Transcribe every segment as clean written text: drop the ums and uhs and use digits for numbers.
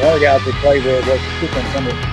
One of the guys we played with was the superintendent.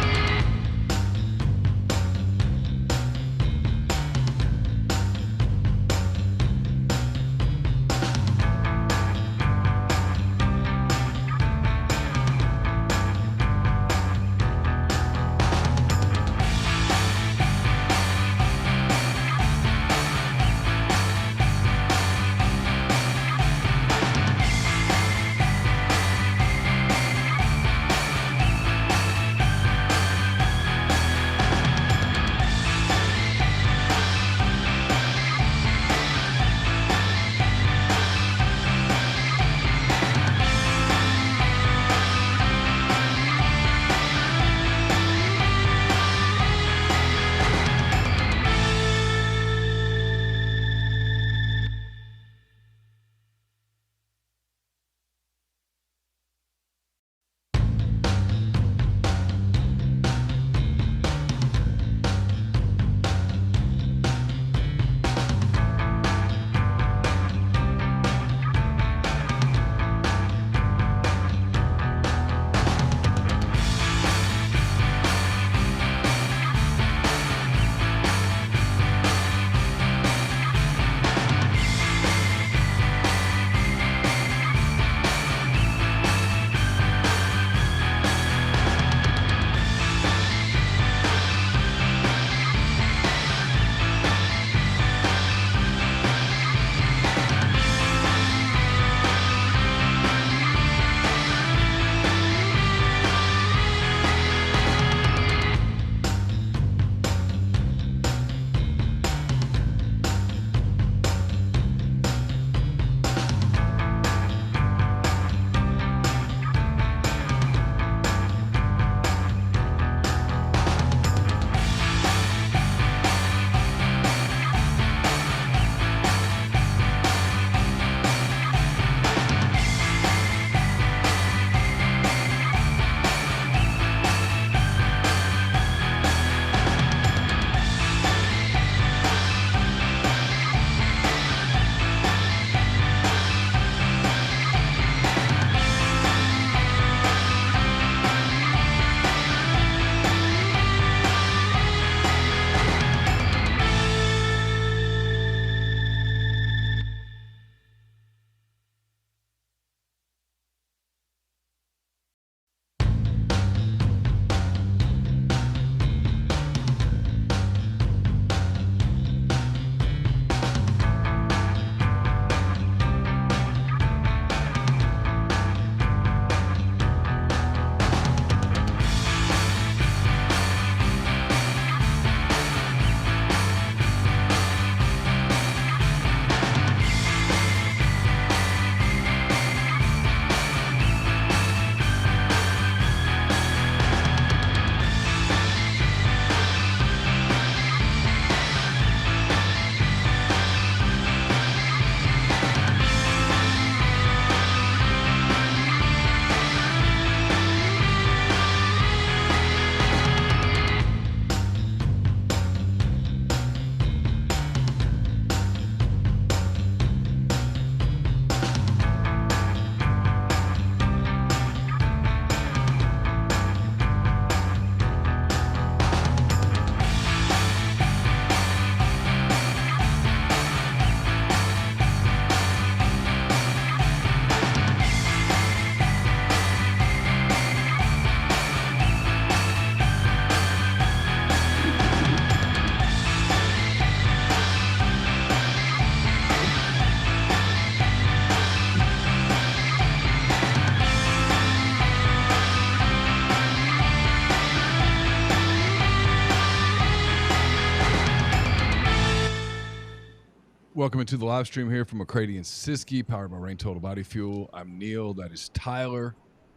Welcome into the live stream here from McCready and Siskey, powered by Rain Total Body Fuel. I'm Neal. That is Tyler.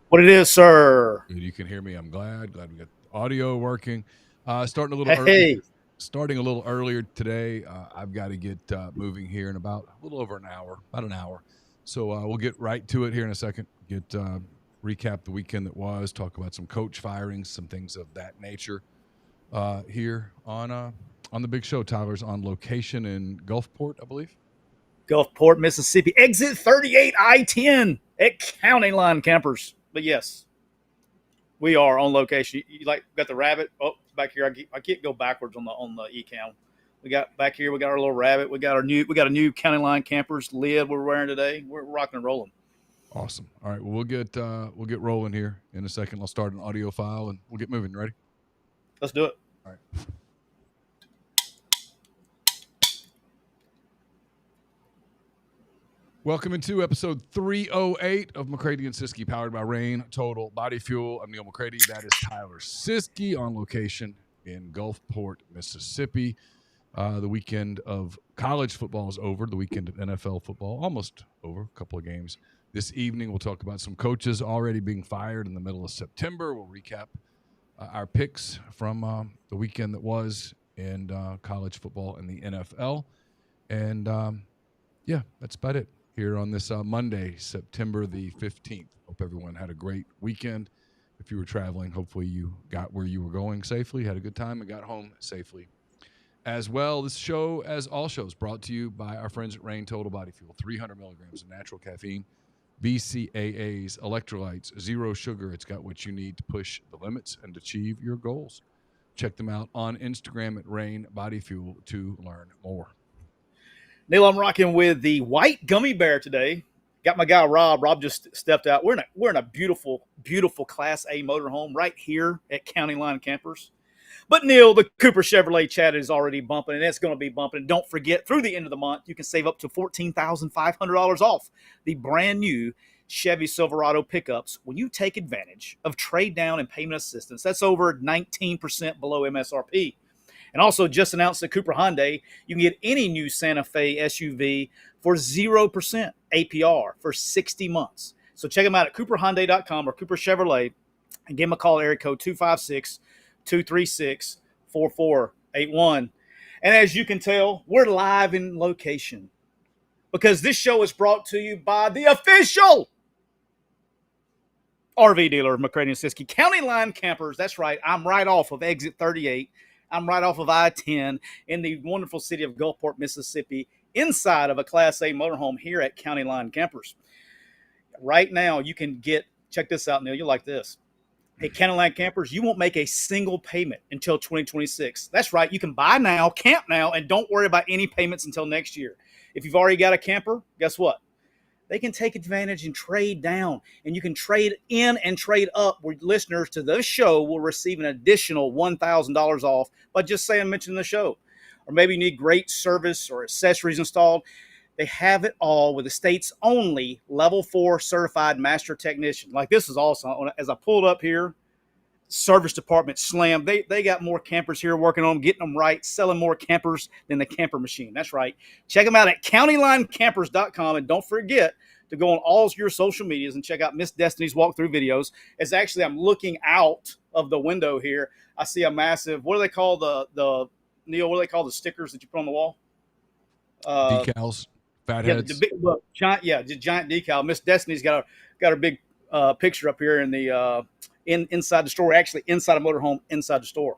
What it is, sir? Good, you can hear me. I'm glad we got the audio working. Starting a little early. Starting a little earlier today. I've got to get moving here in about a little over an hour, about an hour. So we'll get right to it here in a second. Recap the weekend that was. Talk about some coach firings, some things of that nature. Here on the big show. Tyler's on location in Gulfport, I believe. Gulfport, Mississippi. Exit 38 I-10 at County Line Campers. But yes. We are on location. You like got the rabbit? Oh, back here. I can't go backwards on the e-cam. We got back here. We got our little rabbit. We got a new County Line Campers lid we're wearing today. We're rocking and rolling. Awesome. All right. Well, we'll get rolling here in a second. I'll start an audio file and we'll get moving. Ready? Let's do it. All right. Welcome into episode 308 of McCready and Siskey, powered by Rain Total Body Fuel. I'm Neal McCready. That is Tyler Siskey on location in Gulfport, Mississippi. The weekend of college football is over. The weekend of NFL football almost over. A couple of games. This evening, we'll talk about some coaches already being fired in the middle of September. We'll recap our picks from the weekend that was in college football and the NFL. And, yeah, that's about it here on this Monday, September the 15th. Hope everyone had a great weekend. If you were traveling, hopefully you got where you were going safely, had a good time, and got home safely. As well, this show, as all shows, brought to you by our friends at Rain Total Body Fuel. 300 milligrams of natural caffeine, BCAAs, electrolytes, zero sugar. It's got what you need to push the limits and achieve your goals. Check them out on Instagram at Rain Body Fuel to learn more. Neal, I'm rocking with the white gummy bear today. Got my guy Rob. Rob just stepped out. We're in a beautiful, beautiful Class A motorhome right here at County Line Campers. But Neal, the Cooper Chevrolet chat is already bumping, and it's going to be bumping. And don't forget, through the end of the month, you can save up to $14,500 off the brand new Chevy Silverado pickups when you take advantage of trade down and payment assistance. That's over 19% below MSRP. And also just announced at Cooper Hyundai, you can get any new Santa Fe SUV for 0% APR for 60 months. So check them out at cooperhyundai.com or Cooper Chevrolet and give them a call at area code 256-236-4481. And as you can tell, we're live in location because this show is brought to you by the official RV dealer of McCready and Siskey, County Line Campers. That's right. I'm right off of exit 38. I'm right off of I-10 in the wonderful city of Gulfport, Mississippi, inside of a Class A motorhome here at County Line Campers. Right now, you can get, check this out, Neal, you'll like this. At County Line Campers, you won't make a single payment until 2026. That's right. You can buy now, camp now, and don't worry about any payments until next year. If you've already got a camper, guess what? They can take advantage and trade down, and you can trade in and trade up where listeners to this show will receive an additional $1,000 off by just saying mention the show. Or maybe you need great service or accessories installed. They have it all with the state's only level 4 certified master technician. Like, this is awesome. As I pulled up here, service department slammed. They got more campers here working on them, getting them right, selling more campers than the camper machine. That's right. Check them out at countylinecampers.com, and don't forget to go on all your social medias and check out Miss Destiny's walkthrough videos. As actually I'm looking out of the window here, I see a massive, what do they call the Neal, what do they call the stickers that you put on the wall? Decals, fatheads. The giant decal. Miss Destiny's got a big picture up here in the inside the store, actually inside a motorhome, inside the store.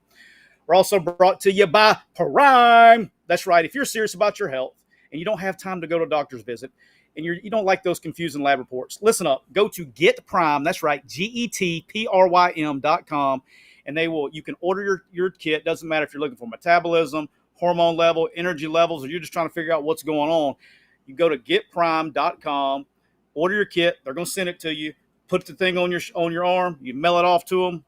We're also brought to you by Prime. That's right. If you're serious about your health and you don't have time to go to a doctor's visit and you don't like those confusing lab reports, listen up. Go to Get Prime. That's right, GetPrym.com, and you can order your kit. Doesn't matter if you're looking for metabolism, hormone level, energy levels, or you're just trying to figure out what's going on. You go to GetPrime.com, order your kit. They're going to send it to you. Put the thing on your arm. You mail it off to them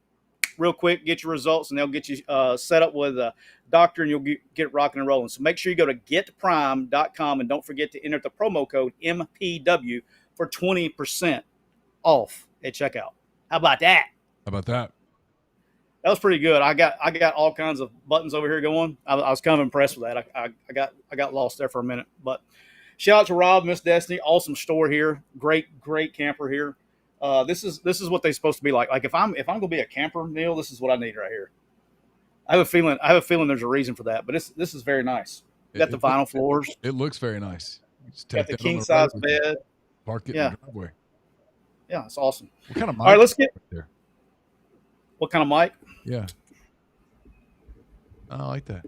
real quick, get your results, and they'll get you set up with a doctor, and you'll get rocking and rolling. So make sure you go to getprime.com, and don't forget to enter the promo code MPW for 20% off at checkout. How about that? How about that? That was pretty good. I got all kinds of buttons over here going. I was kind of impressed with that. I got lost there for a minute. But shout out to Rob, Miss Destiny. Awesome store here. Great camper here. This is what they're supposed to be like. Like if I'm gonna be a camper, Neal, this is what I need right here. I have a feeling there's a reason for that, but this is very nice. Got the vinyl floors. It looks very nice. Got the king size bed. Park it in the driveway. Yeah, it's awesome. What kind of mic? All right, let's get right there. What kind of mic? Yeah. I like that.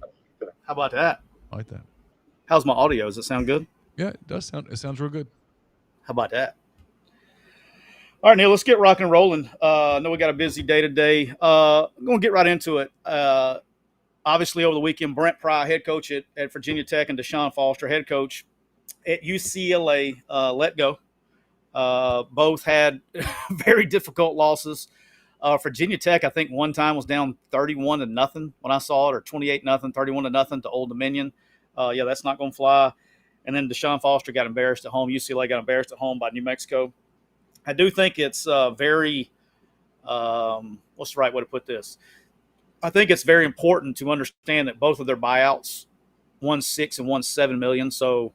How about that? I like that. How's my audio? Does it sound good? Yeah, it does sound. It sounds real good. How about that? All right, Neal, let's get rocking and rolling. I know we got a busy day today. I'm going to get right into it. Obviously, over the weekend, Brent Pry, head coach at Virginia Tech, and Deshaun Foster, head coach at UCLA, let go. Both had very difficult losses. Virginia Tech, I think one time was down 31-0 when I saw it, or 28-0, 31-0 to Old Dominion. Yeah, that's not going to fly. And then Deshaun Foster got embarrassed at home. UCLA got embarrassed at home by New Mexico. I do think it's very what's the right way to put this? I think it's very important to understand that both of their buyouts, 1.6 and 1.7 million. So,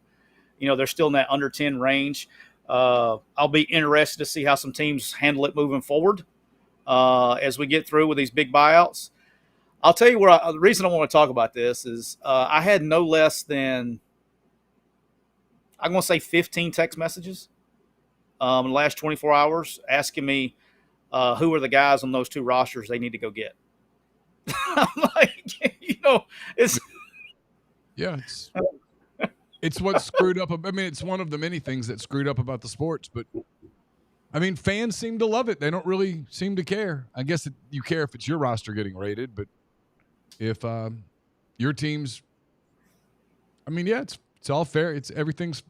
they're still in that under 10 range. I'll be interested to see how some teams handle it moving forward as we get through with these big buyouts. I'll tell you where the reason I want to talk about this is I had no less than, I'm going to say 15 text messages in the last 24 hours asking me who are the guys on those two rosters they need to go get. I'm like, it's it's what screwed up. I mean, it's one of the many things that screwed up about the sports, but I mean, fans seem to love it. They don't really seem to care. I guess you care if it's your roster getting rated, but if your team's, I mean, yeah, it's all fair. It's everything's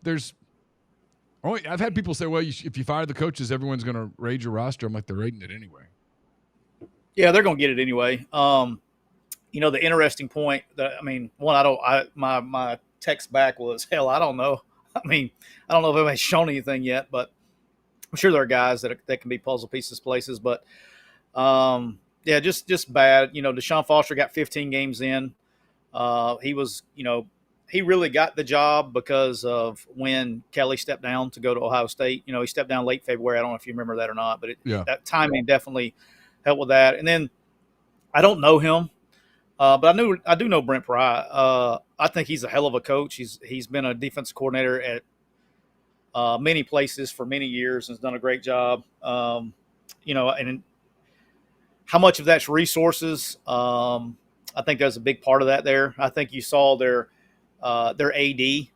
I've had people say, well, if you fire the coaches, everyone's going to raid your roster. I'm like, they're raiding it anyway. Yeah, they're going to get it anyway. The interesting point my text back was, hell, I don't know. I mean, I don't know if anybody's shown anything yet, but I'm sure there are guys that can be puzzle pieces places. But, just bad. Deshaun Foster got 15 games in. He was, he really got the job because of when Kelly stepped down to go to Ohio State. He stepped down late February. I don't know if you remember that or not, but that timing definitely helped with that. And then I don't know him, but I do know Brent Pry. I think he's a hell of a coach. He's been a defensive coordinator at many places for many years and has done a great job. And how much of that's resources? I think there's a big part of that there. I think you saw their AD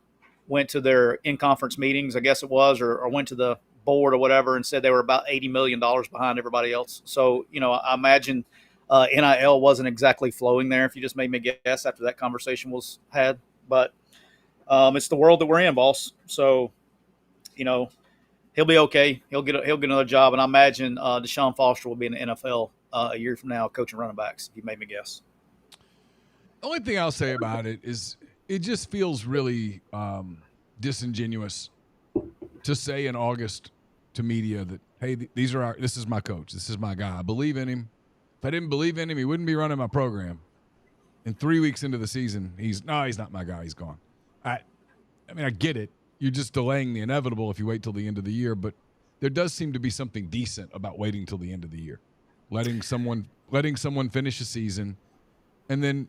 went to their in-conference meetings, I guess it was, or went to the board or whatever and said they were about $80 million behind everybody else. So, I imagine NIL wasn't exactly flowing there, if you just made me guess after that conversation was had. But it's the world that we're in, boss. So, he'll be okay. He'll get another job, and I imagine Deshaun Foster will be in the NFL a year from now coaching running backs, if you made me guess. The only thing I'll say about it is it just feels really disingenuous to say in August to media that, hey, this is my coach. This is my guy. I believe in him. If I didn't believe in him, he wouldn't be running my program. And 3 weeks into the season, he's not my guy. He's gone. I get it. You're just delaying the inevitable if you wait till the end of the year. But there does seem to be something decent about waiting till the end of the year, letting someone finish a season, and then,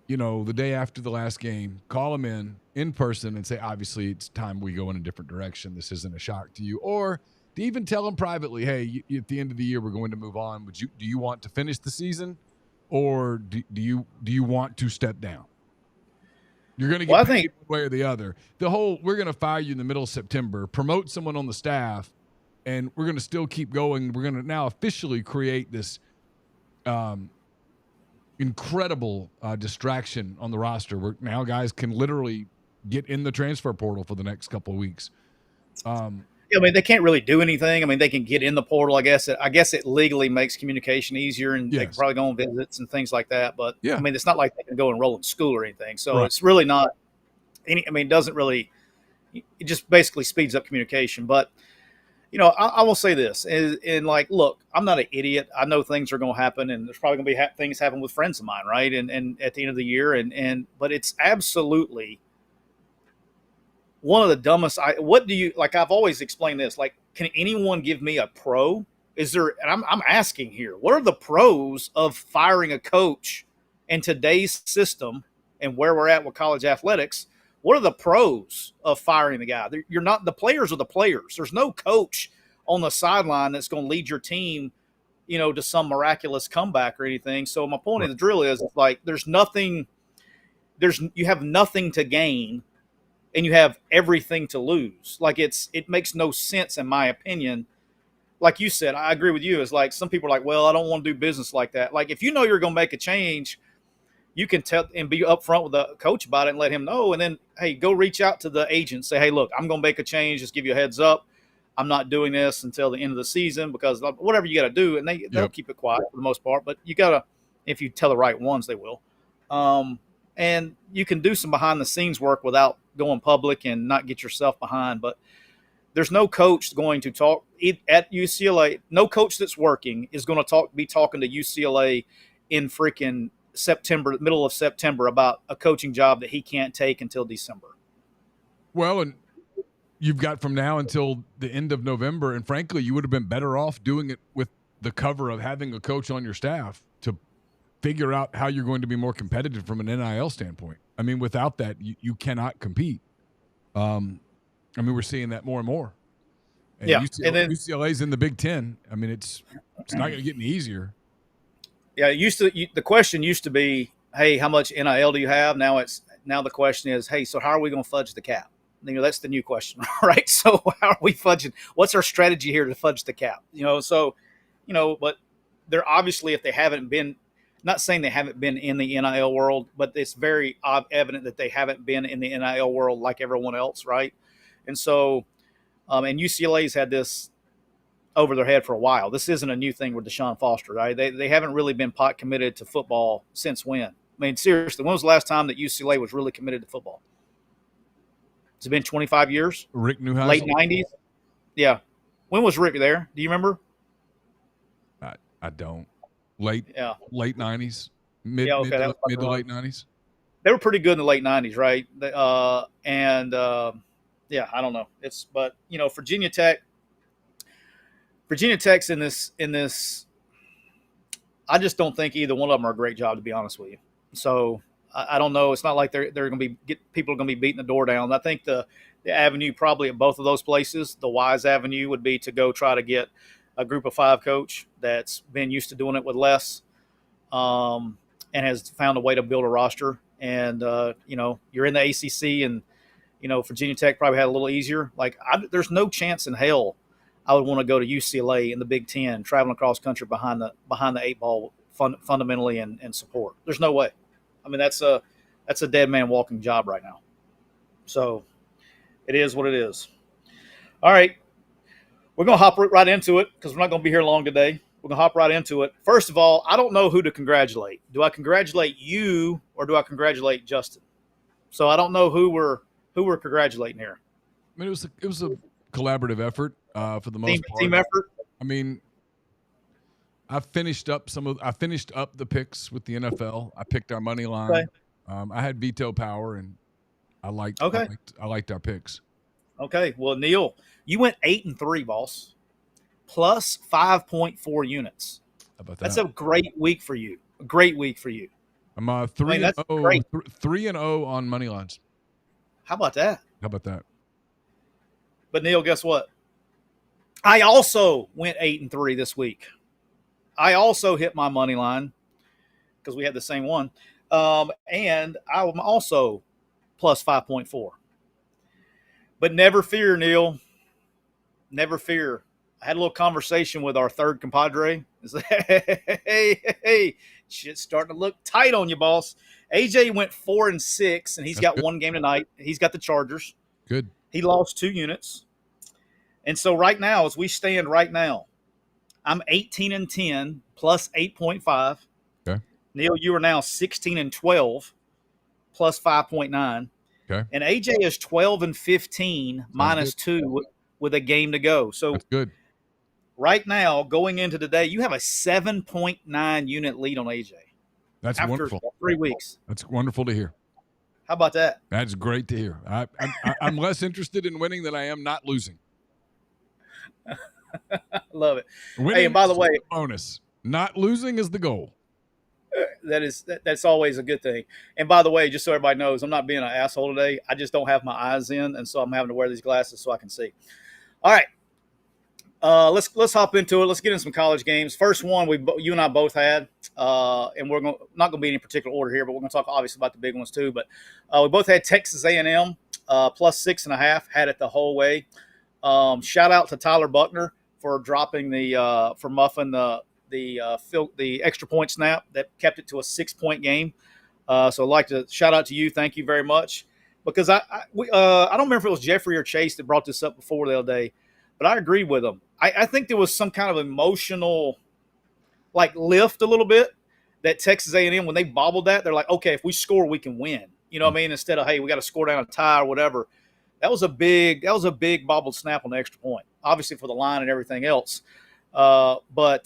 the day after the last game, call them in person and say, obviously, it's time we go in a different direction. This isn't a shock to you. Or to even tell them privately, hey, at the end of the year, we're going to move on. Do you want to finish the season, or do you want to step down? You're going to get paid one way or the other. We're going to fire you in the middle of September, promote someone on the staff, and we're going to still keep going. We're going to now officially create this incredible distraction on the roster where now guys can literally get in the transfer portal for the next couple of weeks. They can't really do anything. They can get in the portal. I guess it legally makes communication easier, and they can probably go on visits and things like that. But it's not like they can go enroll in school or anything. So It's really not any. It doesn't really. It just basically speeds up communication. But I will say this, and look, I'm not an idiot. I know things are going to happen, and there's probably going to be things happen with friends of mine, right? And at the end of the year, but it's absolutely one of the dumbest. I've always explained this. Can anyone give me a pro? Is there? And I'm asking here, what are the pros of firing a coach in today's system and where we're at with college athletics? What are the pros of firing the guy? You're not, the players are the players. There's no coach on the sideline that's going to lead your team, to some miraculous comeback or anything. So my point of the drill is you have nothing to gain and you have everything to lose. It makes no sense, in my opinion. like you said, I agree with you. It's like some people are like, well, I don't want to do business like that. Like if you know you're going to make a change, you can tell and be upfront with the coach about it and let him know. And then, hey, go reach out to the agent. Say, hey, look, I'm going to make a change. Just give you a heads up. I'm not doing this until the end of the season because whatever you got to do. And they'll keep it quiet for the most part. But you got to, if you tell the right ones, they will. And you can do some behind the scenes work without going public and not get yourself behind. But there's no coach going to talk at UCLA. No coach that's working is going to be talking to UCLA in freaking September, middle of September, about a coaching job that he can't take until December. Well, and you've got from now until the end of November, and frankly, you would have been better off doing it with the cover of having a coach on your staff to figure out how you're going to be more competitive from an NIL standpoint. I mean, without that, you cannot compete. I mean, we're seeing that more and more. And UCLA's in the Big Ten. I mean, it's not going to get any easier. Yeah, the question used to be, hey, how much NIL do you have? Now the question is, hey, so how are we going to fudge the cap? That's the new question, right? So how are we fudging? What's our strategy here to fudge the cap? But they're obviously, if they haven't been, not saying they haven't been in the NIL world, but it's very evident that they haven't been in the NIL world like everyone else, right? And so, and UCLA's had this over their head for a while. This isn't a new thing with Deshaun Foster, right? They haven't really been pot committed to football since when? I mean, seriously, when was the last time that UCLA was really committed to football? Has it been 25 years? Rick Neuheisel? Late 90s? Yeah. When was Rick there? Do you remember? I don't. Late 90s? Mid to late 90s? They were pretty good in the late 90s, right? Yeah, I don't know. But Virginia Tech's in this. I just don't think either one of them are a great job, to be honest with you. So I don't know. It's not like they're going to be people are going to be beating the door down. I think the avenue probably at both of those places, the wise avenue would be to go try to get a group of 5 coach that's been used to doing it with less, and has found a way to build a roster. And you're in the ACC, and Virginia Tech probably had a little easier. Like there's no chance in hell I would want to go to UCLA in the Big Ten, traveling across country behind the 8 ball fundamentally and support. There's no way. I mean, that's a dead man walking job right now. So it is what it is. All right. We're going to hop right into it because we're not going to be here long today. We're going to hop right into it. First of all, I don't know who to congratulate. Do I congratulate you or do I congratulate Justin? So I don't know who we're congratulating here. I mean, it was a collaborative effort for the most part. Team effort. I mean, I finished up the picks with the NFL. I picked our money line. Okay. I had veto power, and I liked our picks. Okay. Well, Neal, you went 8-3, boss, plus 5.4 units. How about that? That's a great week for you. A great week for you. I'm 3-0 on money lines. How about that? But Neal, guess what? I also went 8-3 this week. I also hit my money line because we had the same one. And I'm also plus 5.4. But never fear, Neal. Never fear. I had a little conversation with our third compadre. Hey, shit's starting to look tight on you, boss. AJ went 4-6, and he's got one game tonight. He's got the Chargers. Good. He lost 2 units. And so right now, as we stand right now, I'm 18-10 plus 8.5. Okay. Neal, you are now 16-12 plus 5.9. Okay. And AJ is 12-15 minus 2 with a game to go. So that's good. Right now, going into today, you have a 7.9 unit lead on AJ. That's after wonderful. 3 weeks. That's wonderful to hear. How about that? That's great to hear. I'm less interested in winning than I am not losing. Love it. Winning, hey, and by the way, bonus. Not losing is the goal. That's always a good thing. And by the way, just so everybody knows, I'm not being an asshole today. I just don't have my eyes in, and so I'm having to wear these glasses so I can see. All right. Let's hop into it. Let's get in some college games. First one you and I both had, and we're not going to be in any particular order here, but we're going to talk obviously about the big ones too. But we both had Texas A&M plus 6.5. Had it the whole way. Shout out to Tyler Buckner for dropping for muffing the extra point snap that kept it to a 6-point game. So I'd like to shout out to you. Thank you very much. Because I don't remember if it was Jeffrey or Chase that brought this up before the other day, but I agree with him. I think there was some kind of emotional lift a little bit that Texas A&M, when they bobbled that, they're like, okay, if we score, we can win. You know what I mean? Instead of, hey, we got to score down a tie or whatever. That was a big bobbled snap on the extra point, obviously for the line and everything else. But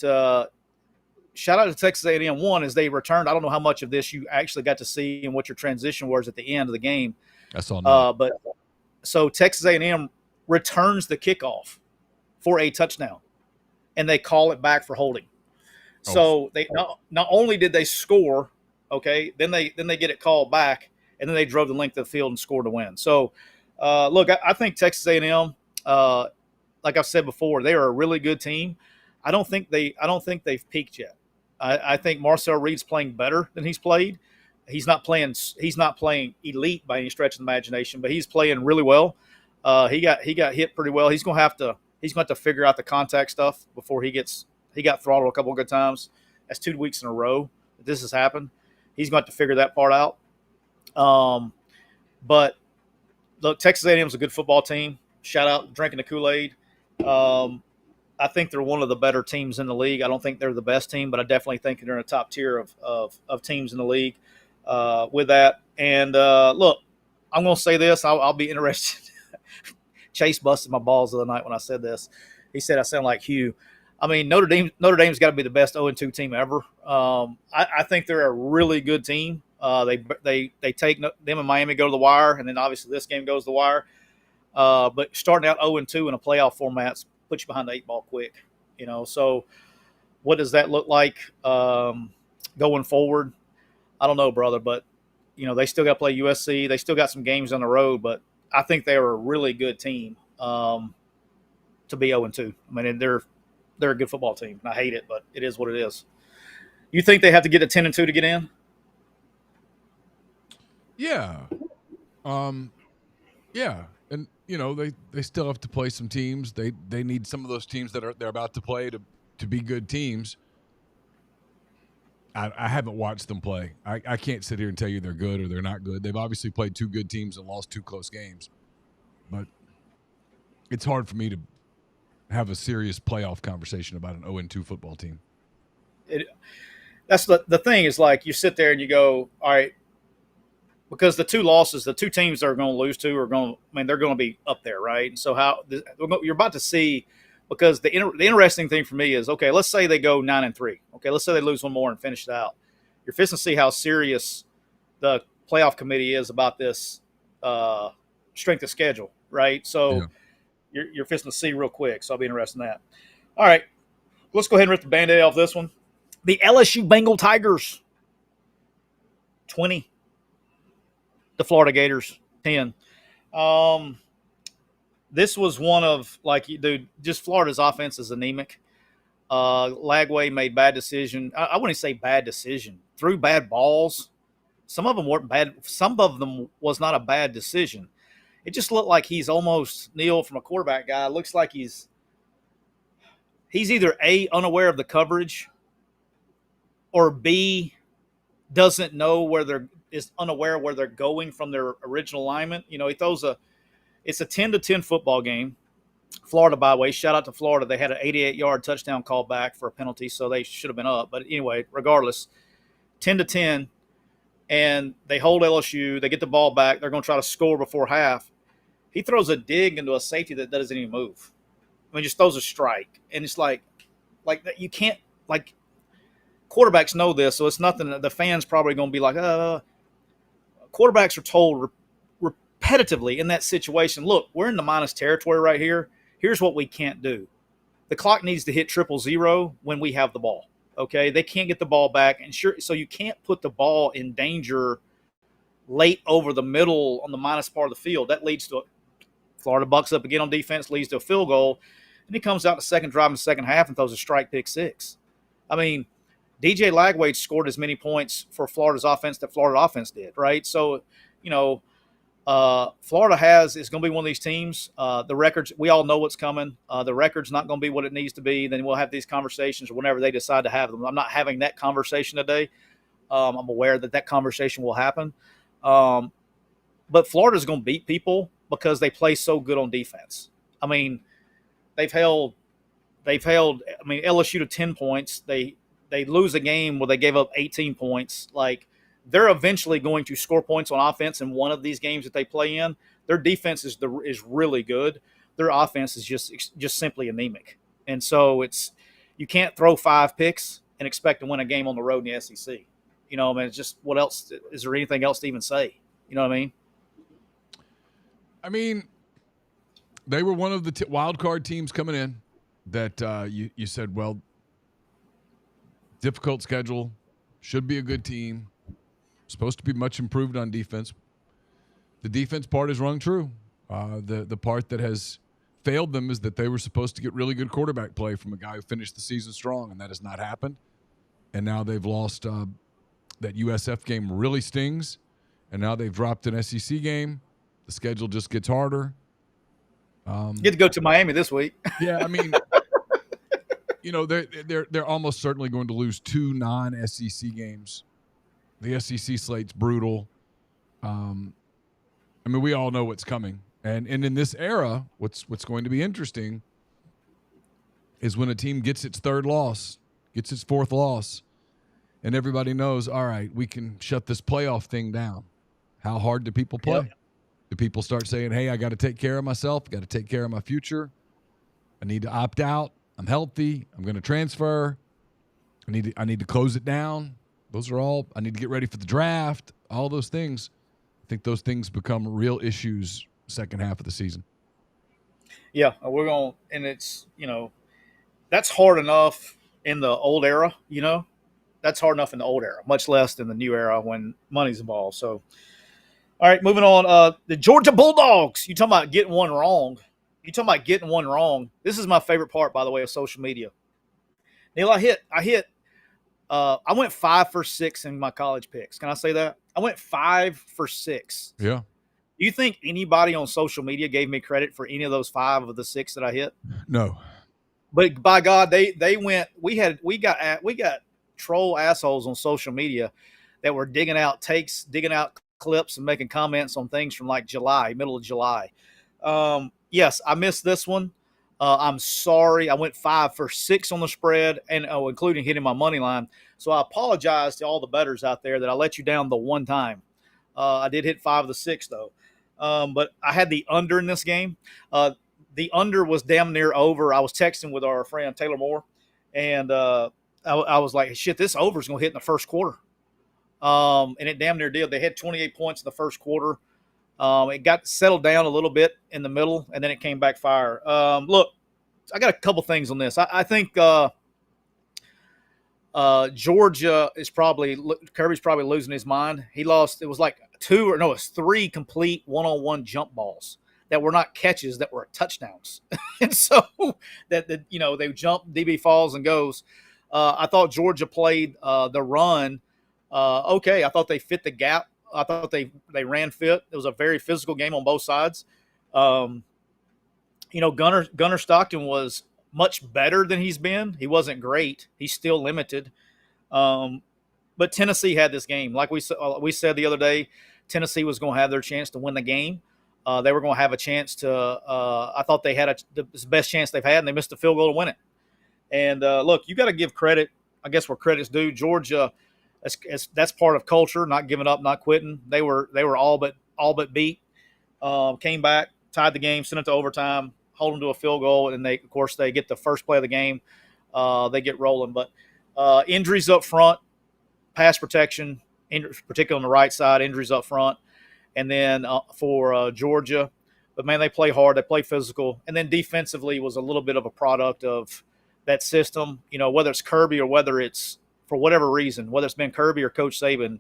shout out to Texas A&M. One, as they returned. I don't know how much of this you actually got to see and what your transition was at the end of the game. I saw that. But so Texas A&M returns the kickoff for a touchdown, and they call it back for holding. So they not only did they score, okay, then they get it called back, and then they drove the length of the field and scored to win. So, look, I think Texas A&M, like I've said before, they are a really good team. I don't think they've peaked yet. I think Marcel Reed's playing better than he's played. He's not playing elite by any stretch of the imagination, but he's playing really well. He got hit pretty well. He's going to have to figure out the contact stuff before he got throttled a couple of good times. That's 2 weeks in a row that this has happened. He's going to have to figure that part out. But look, Texas A&M is a good football team. Shout out drinking the Kool-Aid. I think they're one of the better teams in the league. I don't think they're the best team, but I definitely think they're in a top tier of teams in the league with that. And look, I'm going to say this. I'll be interested. Chase busted my balls the other night when I said this. He said I sound like Hugh. I mean, Notre Dame's got to be the best 0-2 team ever. I think they're a really good team. They take them and Miami go to the wire, and then obviously this game goes to the wire. But starting out 0-2 in a playoff format puts you behind the 8 ball quick. So what does that look like going forward? I don't know, brother, but they still got to play USC. They still got some games on the road, but I think they are a really good team to be 0-2. I mean, they're a good football team. I hate it, but it is what it is. You think they have to get a 10-2 to get in? Yeah. Yeah. And they still have to play some teams. They need some of those teams that they're about to play to be good teams. I haven't watched them play. I can't sit here and tell you they're good or they're not good. They've obviously played 2 good teams and lost 2 close games. But it's hard for me to have a serious playoff conversation about an 0-2 football team. That's the thing is, like, you sit there and you go, all right, because the 2 losses, the 2 teams they're going to lose to they're going to be up there, right? And so you're about to see, because the interesting thing for me is, okay, let's say they go 9-3. Okay, let's say they lose one more and finish it out. You're fixing to see how serious the playoff committee is about this strength of schedule, right? So you're fixing to see real quick. So I'll be interested in that. All right, let's go ahead and rip the Band-Aid off this one. The LSU Bengal Tigers, 20. The Florida Gators, 10. This was one of, just Florida's offense is anemic. Lagway made bad decision. I wouldn't say bad decision. Threw bad balls. Some of them weren't bad. Some of them was not a bad decision. It just looked like he's almost, Neal, from a quarterback guy, looks like he's either A, unaware of the coverage, or B, doesn't know is unaware where they're going from their original alignment. He throws it's a 10-10 football game. Florida, by the way, shout out to Florida. They had an 88-yard touchdown call back for a penalty, so they should have been up. But anyway, regardless, 10-10, and they hold LSU. They get the ball back. They're going to try to score before half. He throws a dig into a safety that doesn't even move. I mean, just throws a strike. And it's like you can't, quarterbacks know this, so it's nothing that the fans probably going to be like, quarterbacks are told repetitively in that situation, look, we're in the minus territory right here. Here's what we can't do. The clock needs to hit 000 when we have the ball. Okay, they can't get the ball back, and so you can't put the ball in danger late over the middle on the minus part of the field. That leads to Florida bucks up again on defense, leads to a field goal, and he comes out the second drive in the second half and throws a strike pick 6. I mean, DJ Lagway scored as many points for Florida's offense that Florida offense did, right? So, Florida is going to be one of these teams. The records, we all know what's coming. The record's not going to be what it needs to be. Then we'll have these conversations whenever they decide to have them. I'm not having that conversation today. I'm aware that conversation will happen. But Florida's going to beat people because they play so good on defense. I mean, they've held. I mean, LSU to 10 points. They lose a game where they gave up 18 points. Like, they're eventually going to score points on offense in one of these games that they play in. Their defense is really good. Their offense is just simply anemic. And so you can't throw 5 picks and expect to win a game on the road in the SEC. You know, I mean, it's just, what else is there anything else to even say? You know what I mean? I mean, they were one of the wild card teams coming in that you said, well, difficult schedule, should be a good team, supposed to be much improved on defense. The defense part is rung true. The part that has failed them is that they were supposed to get really good quarterback play from a guy who finished the season strong, and that has not happened. And now they've lost that USF game really stings, and now they've dropped an SEC game. The schedule just gets harder. Get to go to Miami this week. Yeah, I mean, you know, they're almost certainly going to lose 2 non-SEC games. The SEC slate's brutal. I mean, we all know what's coming, and in this era, what's going to be interesting is when a team gets its 3rd loss, gets its 4th loss, and everybody knows, all right, we can shut this playoff thing down. How hard do people play? Yep. Do people start saying, hey, I got to take care of myself, got to take care of my future, I need to opt out, I'm healthy, I'm going to transfer, I need to close it down. Those are all, I need to get ready for the draft, all those things. I think those things become real issues second half of the season. Yeah, we're going, and it's, you know, that's hard enough in the old era, you know. That's hard enough in the old era, much less in the new era when money's involved. So, all right, moving on. The Georgia Bulldogs. You talking about getting one wrong. This is my favorite part, by the way, of social media. Neal, I went 5 for 6 in my college picks. Can I say that? I went 5 for 6. Yeah. Do you think anybody on social media gave me credit for any of those 5 of the 6 that I hit? No. But by God, they went. We got troll assholes on social media that were digging out clips and making comments on things from like middle of July. Yes, I missed this one. I'm sorry. I went 5 for 6 on the spread, and including hitting my money line. So I apologize to all the bettors out there that I let you down the one time. I did hit 5 of the 6 though, but I had the under in this game. The under was damn near over. I was texting with our friend Taylor Moore, and I was like, "Shit, this over is going to hit in the first quarter," and it damn near did. They had 28 points in the first quarter. It got settled down a little bit in the middle, and then it came back fire. Look, I got a couple things on this. I think Georgia is Kirby's probably losing his mind. He lost. It was like 3 complete one-on-one jump balls that were not catches, that were touchdowns. And so that they jump, DB falls and goes. I thought Georgia played the run okay. I thought they fit the gap. I thought they ran fit. It was a very physical game on both sides. Gunnar Stockton was much better than he's been. He wasn't great. He's still limited. But Tennessee had this game. Like we said the other day, Tennessee was going to have their chance to win the game. They were going to have a chance to I thought they had the best chance they've had, and they missed a field goal to win it. And, look, you got to give credit, I guess, where credit's due. Georgia, that's part of culture, not giving up, not quitting. They were all but beat. Came back, tied the game, sent it to overtime, hold them to a field goal, and they get the first play of the game. They get rolling. But injuries up front, pass protection, particularly on the right side, injuries up front. And then for Georgia, but, man, they play hard. They play physical. And then defensively was a little bit of a product of that system, whether it's Kirby or whether it's for whatever reason, whether it's been Kirby or Coach Saban,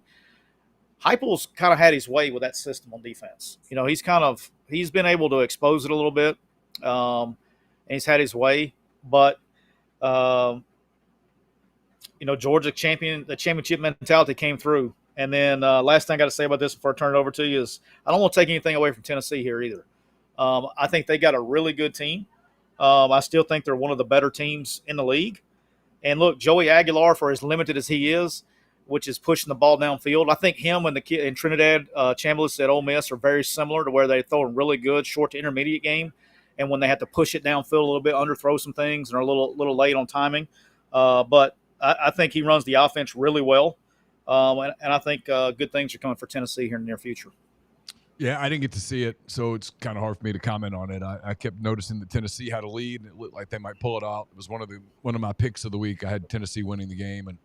Heupel's kind of had his way with that system on defense. He's been able to expose it a little bit, and he's had his way. But, Georgia the championship mentality came through. And then last thing I got to say about this before I turn it over to you is I don't want to take anything away from Tennessee here either. I think they got a really good team. I still think they're one of the better teams in the league. And look, Joey Aguilar, for as limited as he is, which is pushing the ball downfield, I think him and the kid and Trinidad Chambliss at Ole Miss are very similar to where they throw a really good short to intermediate game, and when they have to push it downfield a little bit, underthrow some things, and are a little late on timing. But I think he runs the offense really well, and I think good things are coming for Tennessee here in the near future. Yeah, I didn't get to see it, so it's kind of hard for me to comment on it. I kept noticing that Tennessee had a lead, and it looked like they might pull it out. It was one of my picks of the week. I had Tennessee winning the game, and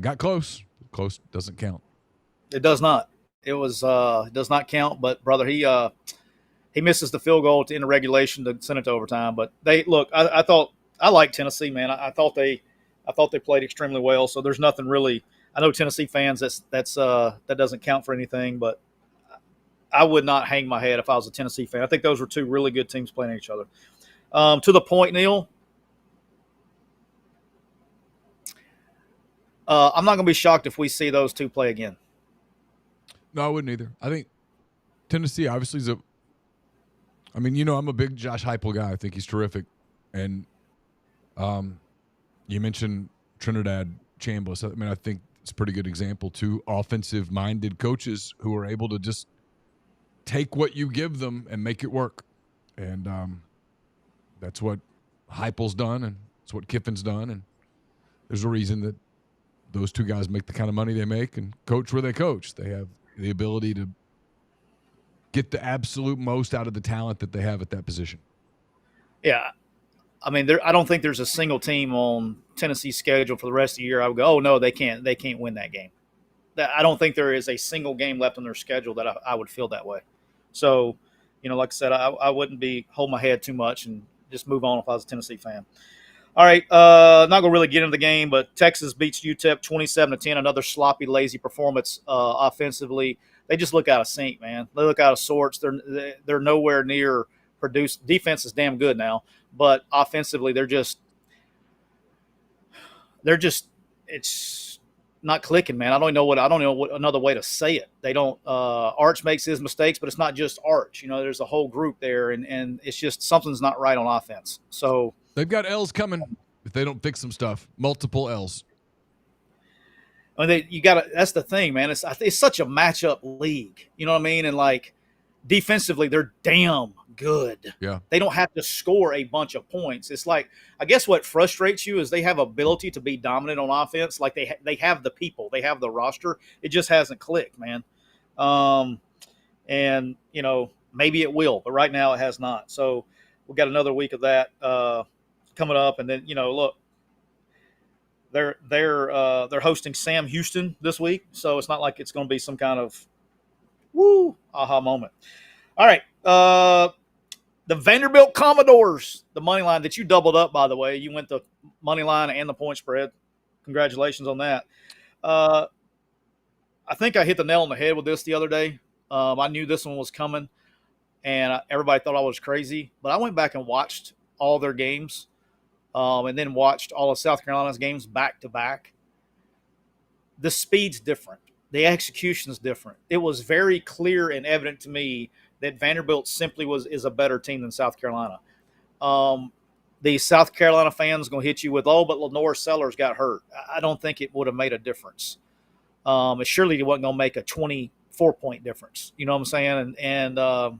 got close. Close doesn't count. It does not. It does not count. But brother, he misses the field goal to end the regulation to send it to overtime. But I thought I liked Tennessee, man. I thought they played extremely well. So there's nothing really. I know Tennessee fans that doesn't count for anything, but I would not hang my head if I was a Tennessee fan. I think those were two really good teams playing each other. To the point, Neal, I'm not going to be shocked if we see those two play again. No, I wouldn't either. I think Tennessee obviously is I'm a big Josh Heupel guy. I think he's terrific. And you mentioned Trinidad Chambliss. I mean, I think it's a pretty good example. Two offensive-minded coaches who are able to just take what you give them and make it work. And that's what Heupel's done, and it's what Kiffin's done. And there's a reason that those two guys make the kind of money they make and coach where they coach. They have the ability to get the absolute most out of the talent that they have at that position. Yeah. I mean, I don't think there's a single team on Tennessee's schedule for the rest of the year I would go, oh, no, they can't win that game. I don't think there is a single game left on their schedule that I would feel that way. So, like I said, I wouldn't be hold my head too much and just move on if I was a Tennessee fan. All right, not going to really get into the game, but Texas beats UTEP 27-10, another sloppy, lazy performance offensively. They just look out of sync, man. They look out of sorts. They're nowhere near produced. Defense is damn good now, but offensively they're just it's not clicking, man. I don't know what another way to say it. They don't. Arch makes his mistakes, but it's not just Arch. There's a whole group there, and it's just something's not right on offense. So they've got L's coming if they don't fix some stuff. Multiple L's. I mean, that's the thing, man. It's such a matchup league. You know what I mean? And like defensively, they're damn good. Yeah. They don't have to score a bunch of points. It's like, I guess what frustrates you is they have ability to be dominant on offense. Like they have the people, they have the roster. It just hasn't clicked, man. And maybe it will, but right now it has not. So we've got another week of that coming up. And then, look, they're hosting Sam Houston this week. So it's not like it's going to be some kind of aha moment. All right. The Vanderbilt Commodores, the money line that you doubled up, by the way. You went the money line and the point spread. Congratulations on that. I think I hit the nail on the head with this the other day. I knew this one was coming, and everybody thought I was crazy. But I went back and watched all their games and then watched all of South Carolina's games back to back. The speed's different. The execution's different. It was very clear and evident to me that Vanderbilt simply is a better team than South Carolina. The South Carolina fans going to hit you with, but Lenore Sellers got hurt. I don't think it would have made a difference. It surely wasn't going to make a 24-point difference. You know what I'm saying? And I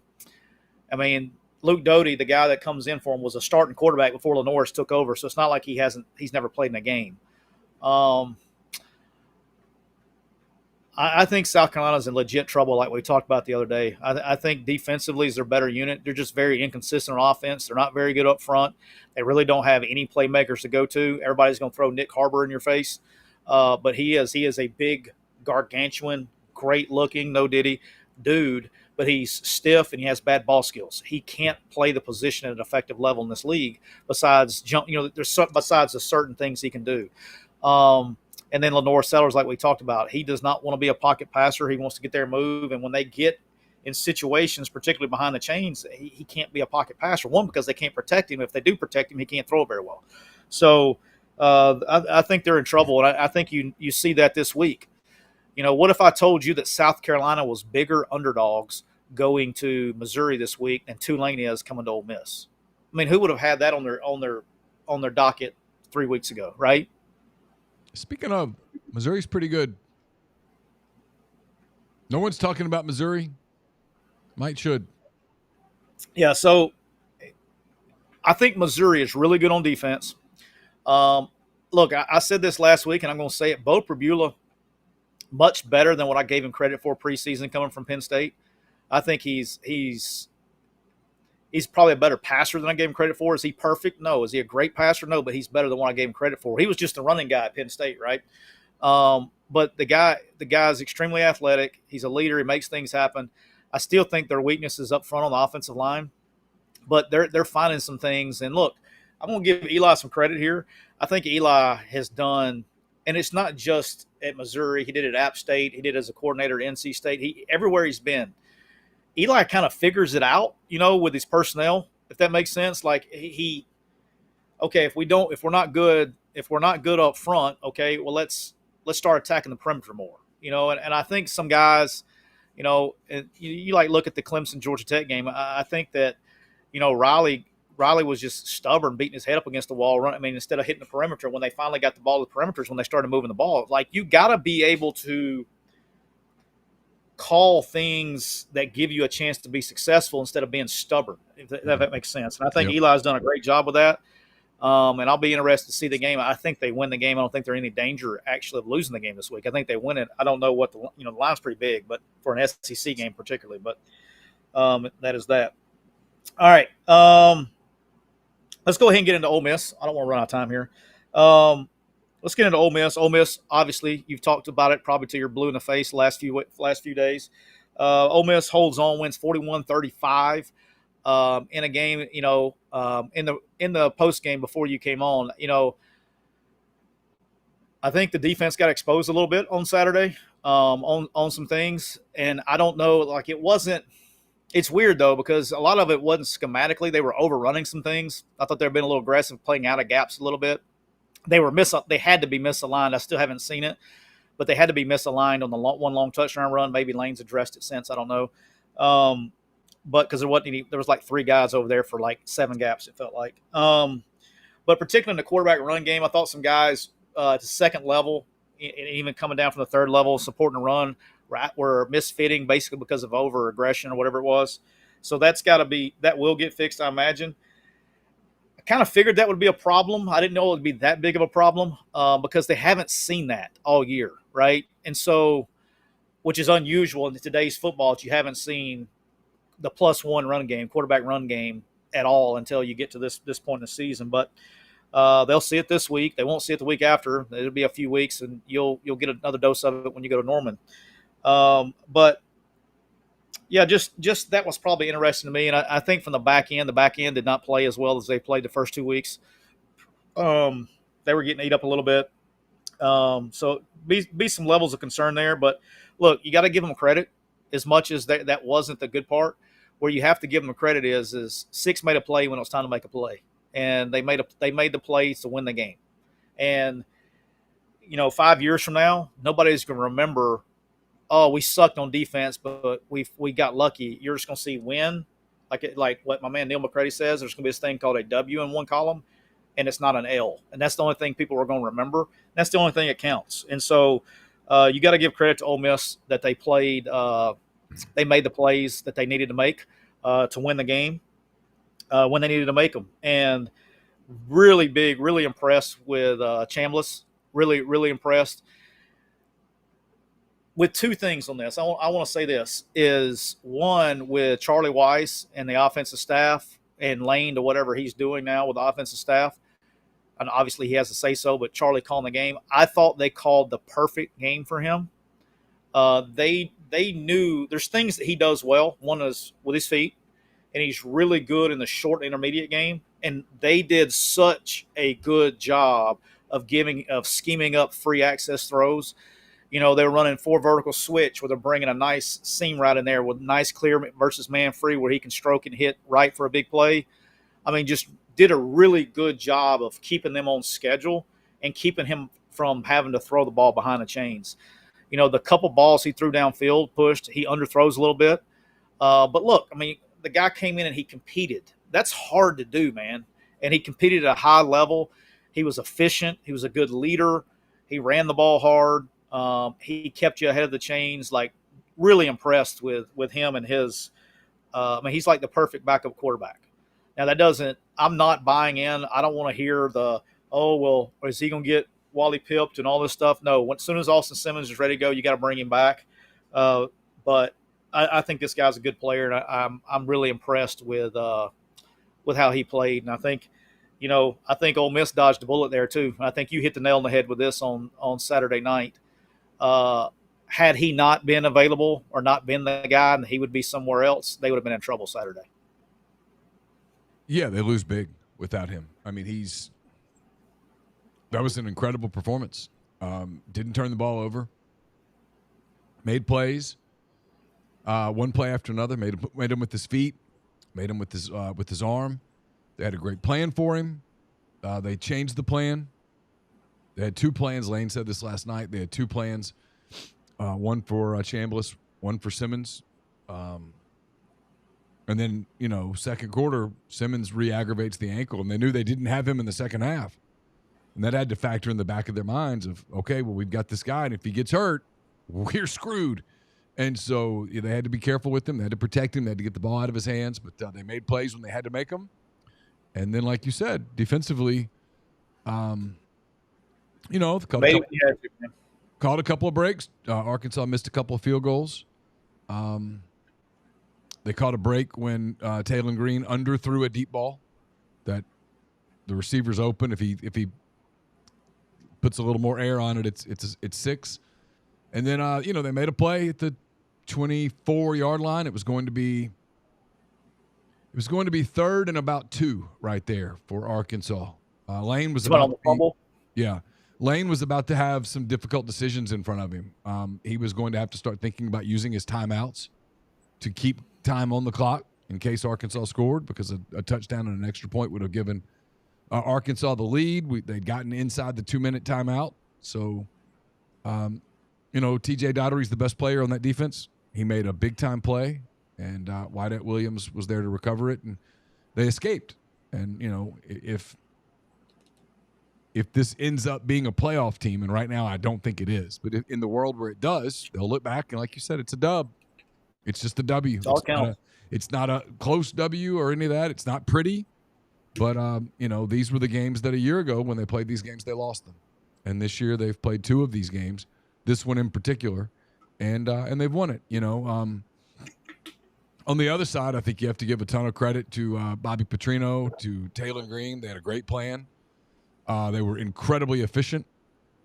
mean, Luke Doty, the guy that comes in for him, was a starting quarterback before Lenore's took over, so it's not like he's never played in a game. I think South Carolina's in legit trouble, like we talked about the other day. I think defensively is their better unit. They're just very inconsistent on offense. They're not very good up front. They really don't have any playmakers to go to. Everybody's going to throw Nick Harbor in your face. But he is a big, gargantuan, great-looking, no diddy dude, but he's stiff and he has bad ball skills. He can't play the position at an effective level in this league besides besides the certain things he can do. And then Lenore Sellers, like we talked about, he does not want to be a pocket passer. He wants to get there and move. And when they get in situations, particularly behind the chains, he can't be a pocket passer. One, because they can't protect him. If they do protect him, he can't throw it very well. So I think they're in trouble. And I think you see that this week. What if I told you that South Carolina was bigger underdogs going to Missouri this week than Tulane is coming to Ole Miss? I mean, who would have had that on their docket 3 weeks ago, right? Speaking of, Missouri's pretty good. No one's talking about Missouri. Might should. Yeah, so I think Missouri is really good on defense. Look, I said this last week, and I'm going to say it. Bo Pribula, much better than what I gave him credit for preseason coming from Penn State. I think he's probably a better passer than I gave him credit for. Is he perfect? No. Is he a great passer? No, but he's better than what I gave him credit for. He was just a running guy at Penn State, right? But the guy's extremely athletic. He's a leader. He makes things happen. I still think their weakness is up front on the offensive line, but they're finding some things. And look, I'm going to give Eli some credit here. I think Eli has done, and it's not just at Missouri. He did it at App State. He did it as a coordinator at NC State. Everywhere he's been, Eli kind of figures it out, with his personnel, if that makes sense. Like okay, if we're not good up front, okay, well let's start attacking the perimeter more, and I think some guys, and you like look at the Clemson Georgia Tech game. I think that, Riley was just stubborn, beating his head up against the wall. Instead of hitting the perimeter, when they finally got the ball to the perimeters, when they started moving the ball, like you got to be able to call things that give you a chance to be successful instead of being stubborn, if that makes sense. And I think Eli's done a great job with that. And I'll be interested to see the game. I think they win the game. I don't think they're in any danger actually of losing the game this week. I think they win it. I don't know what the line's pretty big, but for an SEC game particularly. But that is that. All right. Let's go ahead and get into Ole Miss. I don't want to run out of time here. Let's get into Ole Miss. Ole Miss, obviously, you've talked about it probably till you're blue in the face the last few days. Ole Miss holds on, wins 41-35 in a game. In the post game before you came on, I think the defense got exposed a little bit on Saturday on some things, and I don't know. Like it wasn't. It's weird though because a lot of it wasn't schematically. They were overrunning some things. I thought they were being a little aggressive, playing out of gaps a little bit. They had to be misaligned. I still haven't seen it, but they had to be misaligned on the one long touchdown run. Maybe Lane's addressed it since. I don't know. But because there was like 3 guys over there for like 7 gaps, it felt like. But particularly in the quarterback run game, I thought some guys at the second level, and even coming down from the third level, supporting the run, were misfitting basically because of over aggression or whatever it was. So that will get fixed, I imagine. Kind of figured that would be a problem. I didn't know it would be that big of a problem because they haven't seen that all year, right? And so, which is unusual in today's football, that you haven't seen the +1 quarterback run game at all until you get to this point in the season. But they'll see it this week. They won't see it the week after. It'll be a few weeks, and you'll get another dose of it when you go to Norman. But yeah, just that was probably interesting to me. And I think from the back end did not play as well as they played the first 2 weeks. They were getting ate up a little bit. So be some levels of concern there. But look, you got to give them credit as much as that wasn't the good part. Where you have to give them credit is Six made a play when it was time to make a play. And they made the plays to win the game. And, 5 years from now, nobody's going to remember, oh, we sucked on defense, but we got lucky. You're just going to see win. Like what my man Neal McCready says, there's going to be this thing called a W in one column, and it's not an L. And that's the only thing people are going to remember. That's the only thing that counts. And so you got to give credit to Ole Miss that they played they made the plays that they needed to make to win the game when they needed to make them. And really impressed with Chambliss. Really impressed. With 2 things on this. I want to say this is one with Charlie Weiss and the offensive staff and Lane to whatever he's doing now with the offensive staff. And obviously he has to say so, but Charlie calling the game. I thought they called the perfect game for him. They knew there's things that he does well. One is with his feet, and he's really good in the short intermediate game. And they did such a good job of scheming up free access throws. They were running 4 vertical switch where they're bringing a nice seam route in there with nice clear versus man free where he can stroke and hit right for a big play. Just did a really good job of keeping them on schedule and keeping him from having to throw the ball behind the chains. The couple balls he threw downfield, pushed, he underthrows a little bit. But look, I mean, the guy came in and he competed. That's hard to do, man. And he competed at a high level. He was efficient. He was a good leader. He ran the ball hard. He kept you ahead of the chains. Like, really impressed with him and his. I mean, he's like the perfect backup quarterback. Now, that doesn't. I'm not buying in. I don't want to hear is he going to get Wally pipped and all this stuff? No. As soon as Austin Simmons is ready to go, you got to bring him back. But I think this guy's a good player, and I'm really impressed with how he played. And I think Ole Miss dodged a bullet there too. I think you hit the nail on the head with this on Saturday night. Had he not been available or not been the guy, and he would be somewhere else, they would have been in trouble Saturday. Yeah, they lose big without him. I mean, that was an incredible performance. Didn't turn the ball over. Made plays. One play after another. Made him with his feet. Made him with his arm. They had a great plan for him. They changed the plan. They had two plans. Lane said this last night. They had two plans. One for Chambliss, one for Simmons. And then, second quarter, Simmons re-aggravates the ankle, and they knew they didn't have him in the second half. And that had to factor in the back of their minds of, okay, well, we've got this guy, and if he gets hurt, we're screwed. And so they had to be careful with him. They had to protect him. They had to get the ball out of his hands. But they made plays when they had to make them. And then, like you said, defensively, called a couple of breaks. Arkansas missed a couple of field goals. They caught a break when Taylor Green underthrew a deep ball that the receiver's open. If he puts a little more air on it, it's 6. And then they made a play at the 24-yard line. It was going to be third and about 2 right there for Arkansas. Lane was about to fumble. Yeah. Lane was about to have some difficult decisions in front of him. He was going to have to start thinking about using his timeouts to keep time on the clock in case Arkansas scored, because a touchdown and an extra point would have given Arkansas the lead. They'd gotten inside the 2-minute timeout. So, TJ Dottery's the best player on that defense. He made a big-time play, and Wyatt Williams was there to recover it, and they escaped. And, if this ends up being a playoff team, and right now I don't think it is, but in the world where it does, they'll look back, and like you said, it's a dub. It's just a W. It's not a close W or any of that. It's not pretty. But, these were the games that a year ago when they played these games, they lost them. And this year they've played 2 of these games, this one in particular, and they've won it. On the other side, I think you have to give a ton of credit to Bobby Petrino, to Taylor Green. They had a great plan. They were incredibly efficient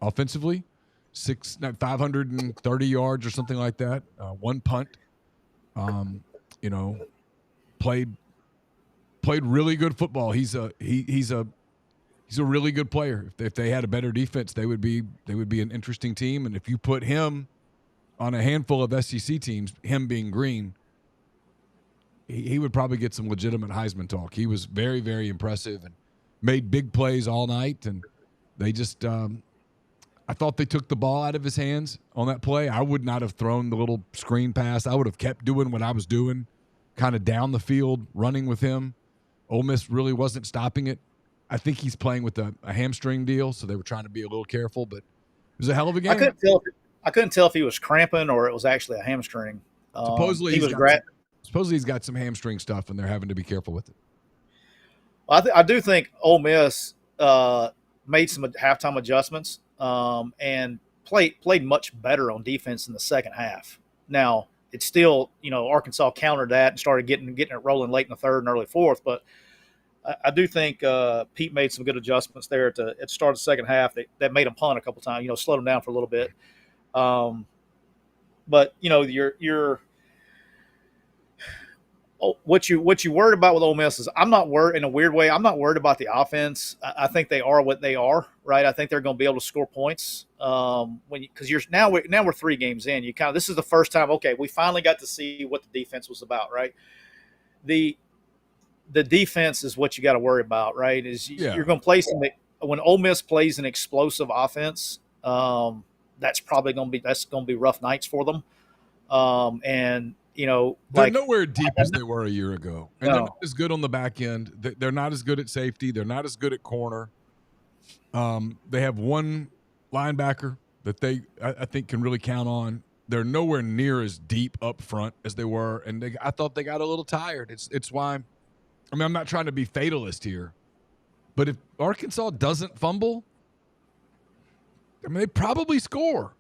offensively, 530 yards or something like that, 1 punt. Played really good football. He's a really good player. If they had a better defense, they would be an interesting team. And if you put him on a handful of SEC teams, him being Green, he would probably get some legitimate Heisman talk. He was very, very impressive and made big plays all night. And they just I thought they took the ball out of his hands on that play. I would not have thrown the little screen pass. I would have kept doing what I was doing, kind of down the field, running with him. Ole Miss really wasn't stopping it. I think he's playing with a hamstring deal, so they were trying to be a little careful, but it was a hell of a game. I couldn't tell if he was cramping or it was actually a hamstring. Supposedly he's got some hamstring stuff, and they're having to be careful with it. Well, I do think Ole Miss made some halftime adjustments and played much better on defense in the second half. Now, it's still, Arkansas countered that and started getting it rolling late in the third and early fourth, but I do think Pete made some good adjustments there at the start of the second half that made him punt a couple times, slowed him down for a little bit. But you're what you worried about with Ole Miss is I'm not worried in a weird way. I'm not worried about the offense. I think they are what they are, right? I think they're going to be able to score points because now we're 3 games in. This is the first time. Okay, we finally got to see what the defense was about, right? The defense is what you got to worry about, right? You're going to play when Ole Miss plays an explosive offense. that's probably going to be rough nights for them. And they're nowhere deep as they were a year ago, and they're not as good on the back end. They're not as good at safety. They're not as good at corner. They have one linebacker that I think can really count on. They're nowhere near as deep up front as they were, and I thought they got a little tired. It's why. I mean, I'm not trying to be fatalist here, but if Arkansas doesn't fumble, I mean, they probably score.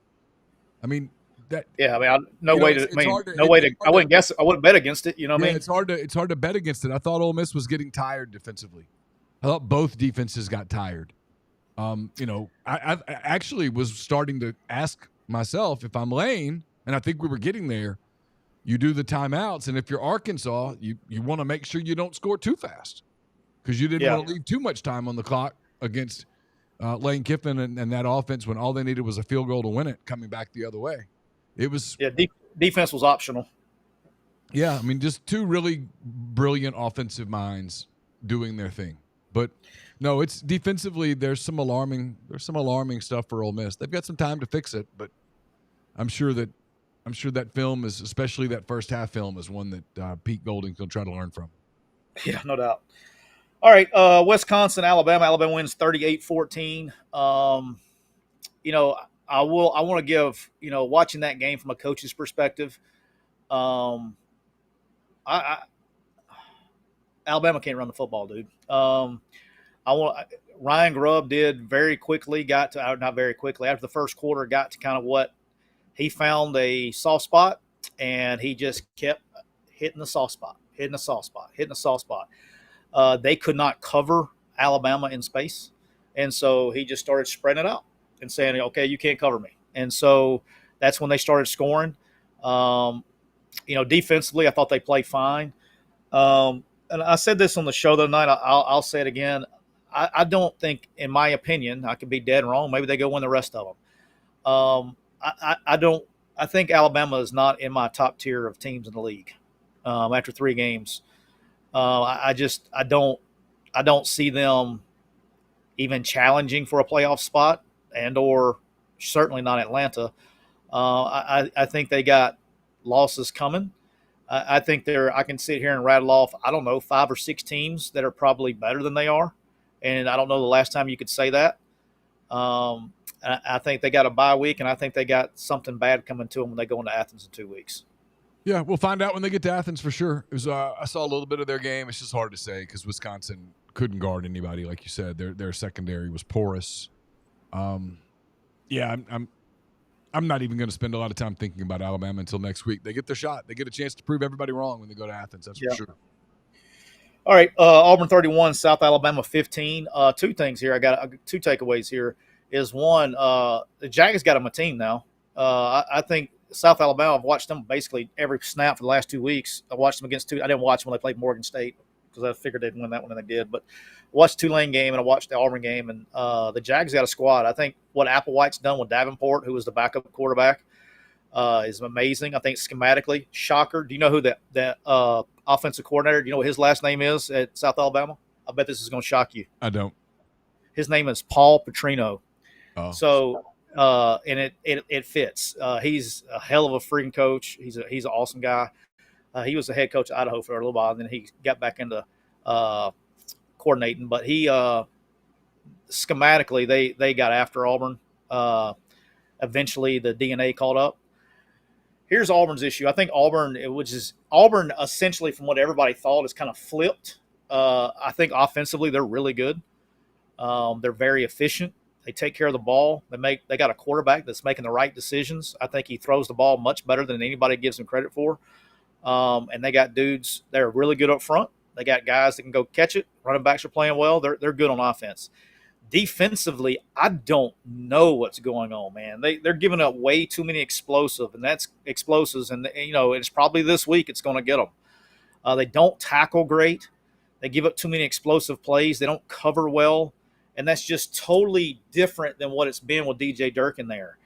I mean, that. Yeah, I mean, no way to. I wouldn't guess. I wouldn't bet against it. You know what I mean? It's hard to bet against it. I thought Ole Miss was getting tired defensively. I thought both defenses got tired. I actually was starting to ask myself if I'm Lane, and I think we were getting there. You do the timeouts, and if you're Arkansas, you want to make sure you don't score too fast because you didn't want to leave too much time on the clock against Lane Kiffin and that offense when all they needed was a field goal to win it coming back the other way. It was defense was optional. Yeah, I mean, just two really brilliant offensive minds doing their thing. But no, it's defensively. There's some alarming stuff for Ole Miss. They've got some time to fix it, but I'm sure that film is, especially that first half film, is one that Pete Golding's going to try to learn from. Yeah, no doubt. All right, Wisconsin, Alabama. Alabama wins 38-14. I want to give, watching that game from a coach's perspective. Alabama can't run the football, dude. Ryan Grubb did very quickly, not very quickly, after the first quarter, got to kind of what he found a soft spot, and he just kept hitting the soft spot. They could not cover Alabama in space, and so he just started spreading it out and saying, okay, you can't cover me. And so that's when they started scoring. Defensively, I thought they played fine. And I said this on the show the other night. I'll say it again. I don't think, in my opinion, I could be dead wrong. Maybe they go win the rest of them. I think Alabama is not in my top tier of teams in the league after 3 games. I don't see them even challenging for a playoff spot, or certainly not Atlanta. I think they got losses coming. I think I can sit here and rattle off, 5 or 6 teams that are probably better than they are. And I don't know the last time you could say that. I think they got a bye week, and I think they got something bad coming to them when they go into Athens in 2 weeks. Yeah, we'll find out when they get to Athens for sure. It was, I saw a little bit of their game. It's just hard to say because Wisconsin couldn't guard anybody, like you said. Their secondary was porous. I'm not even going to spend a lot of time thinking about Alabama until next week. They get their shot. They get a chance to prove everybody wrong when they go to Athens. That's for sure. All right, Auburn 31, South Alabama 15. 2 things here. I got 2 takeaways here. Is one, the Jags got them a team now. I think South Alabama, I've watched them basically every snap for the last 2 weeks. I watched them against 2. I didn't watch them when they played Morgan State because I figured they'd win that one, and they did. But I watched the Tulane game, and I watched the Auburn game, and the Jags got a squad. I think what Applewhite's done with Davenport, who was the backup quarterback, is amazing. I think schematically, shocker. Do you know who that offensive coordinator, do you know what his last name is at South Alabama? I bet this is going to shock you. I don't. His name is Paul Petrino. Oh. So, and it fits. He's a hell of a freaking coach. He's an awesome guy. He was the head coach at Idaho for a little while, and then he got back into coordinating. But he schematically, they got after Auburn. Eventually, the DNA caught up. Here's Auburn's issue. I think Auburn essentially, from what everybody thought, is kind of flipped. I think offensively they're really good. They're very efficient. They take care of the ball. They got a quarterback that's making the right decisions. I think he throws the ball much better than anybody gives him credit for. And they got dudes that are really good up front. They got guys that can go catch it. Running backs are playing well. They're good on offense. Defensively, I don't know what's going on, man. They're giving up way too many explosives, and it's probably this week it's going to get them. They don't tackle great. They give up too many explosive plays. They don't cover well, and that's just totally different than what it's been with DJ Durkin there.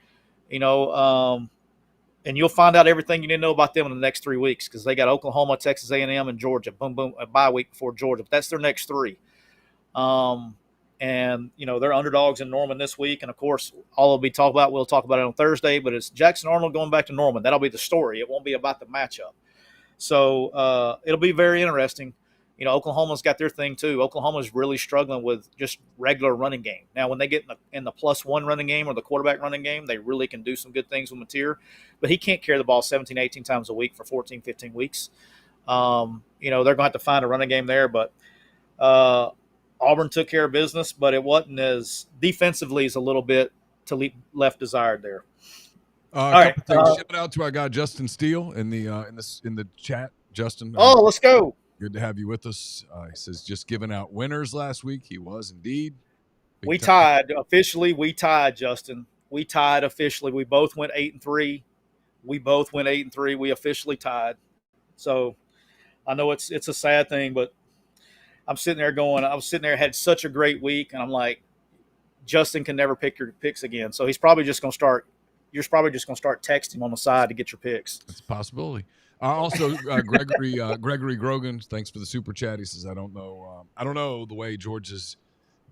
And you'll find out everything you need to know about them in the next 3 weeks because they got Oklahoma, Texas A&M, and Georgia. Boom, boom, a bye week before Georgia. But that's their next 3. And, they're underdogs in Norman this week. And, of course, all we'll talk about it on Thursday, but it's Jackson Arnold going back to Norman. That'll be the story. It won't be about the matchup. So it'll be very interesting. Oklahoma's got their thing too. Oklahoma's really struggling with just regular running game. Now, when they get in the +1 running game or the quarterback running game, they really can do some good things with Mateer. But he can't carry the ball 17, 18 times a week for 14, 15 weeks. They're going to have to find a running game there. But Auburn took care of business, but it wasn't as defensively as a little bit left desired there. All right. Shout out to our guy Justin Steele in the chat. Justin. Let's go. Good to have you with us. He says just giving out winners last week. He was indeed. We tied officially. We tied, Justin. We tied officially. We both went 8-3. We officially tied. So I know it's a sad thing, but I'm sitting there had such a great week, and I'm like, Justin can never pick your picks again. So he's probably just going to start. You're probably just going to start texting on the side to get your picks. It's a possibility. Also, Gregory Grogan, thanks for the super chat. He says, I don't know the way Georgia's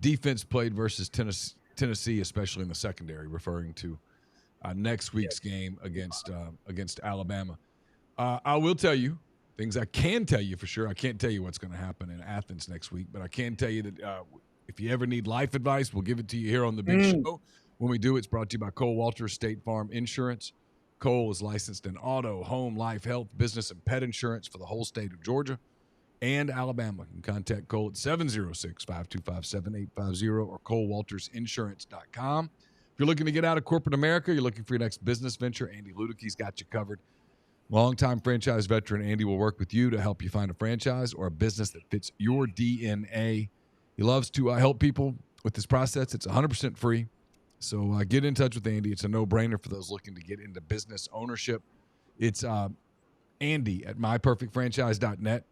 defense played versus Tennessee, especially in the secondary, referring to next week's game against Alabama. I will tell you things I can tell you for sure. I can't tell you what's going to happen in Athens next week, but I can tell you that if you ever need life advice, we'll give it to you here on the big show. When we do, it's brought to you by Cole Walters State Farm Insurance. Cole is licensed in auto, home, life, health, business, and pet insurance for the whole state of Georgia and Alabama. You can contact Cole at 706-525-7850 or ColeWaltersInsurance.com. If you're looking to get out of corporate America, you're looking for your next business venture, Andy Ludicke's got you covered. Longtime franchise veteran Andy will work with you to help you find a franchise or a business that fits your DNA. He loves to help people with this process. It's 100% free. So get in touch with Andy. It's a no-brainer for those looking to get into business ownership. It's Andy at myperfectfranchise.net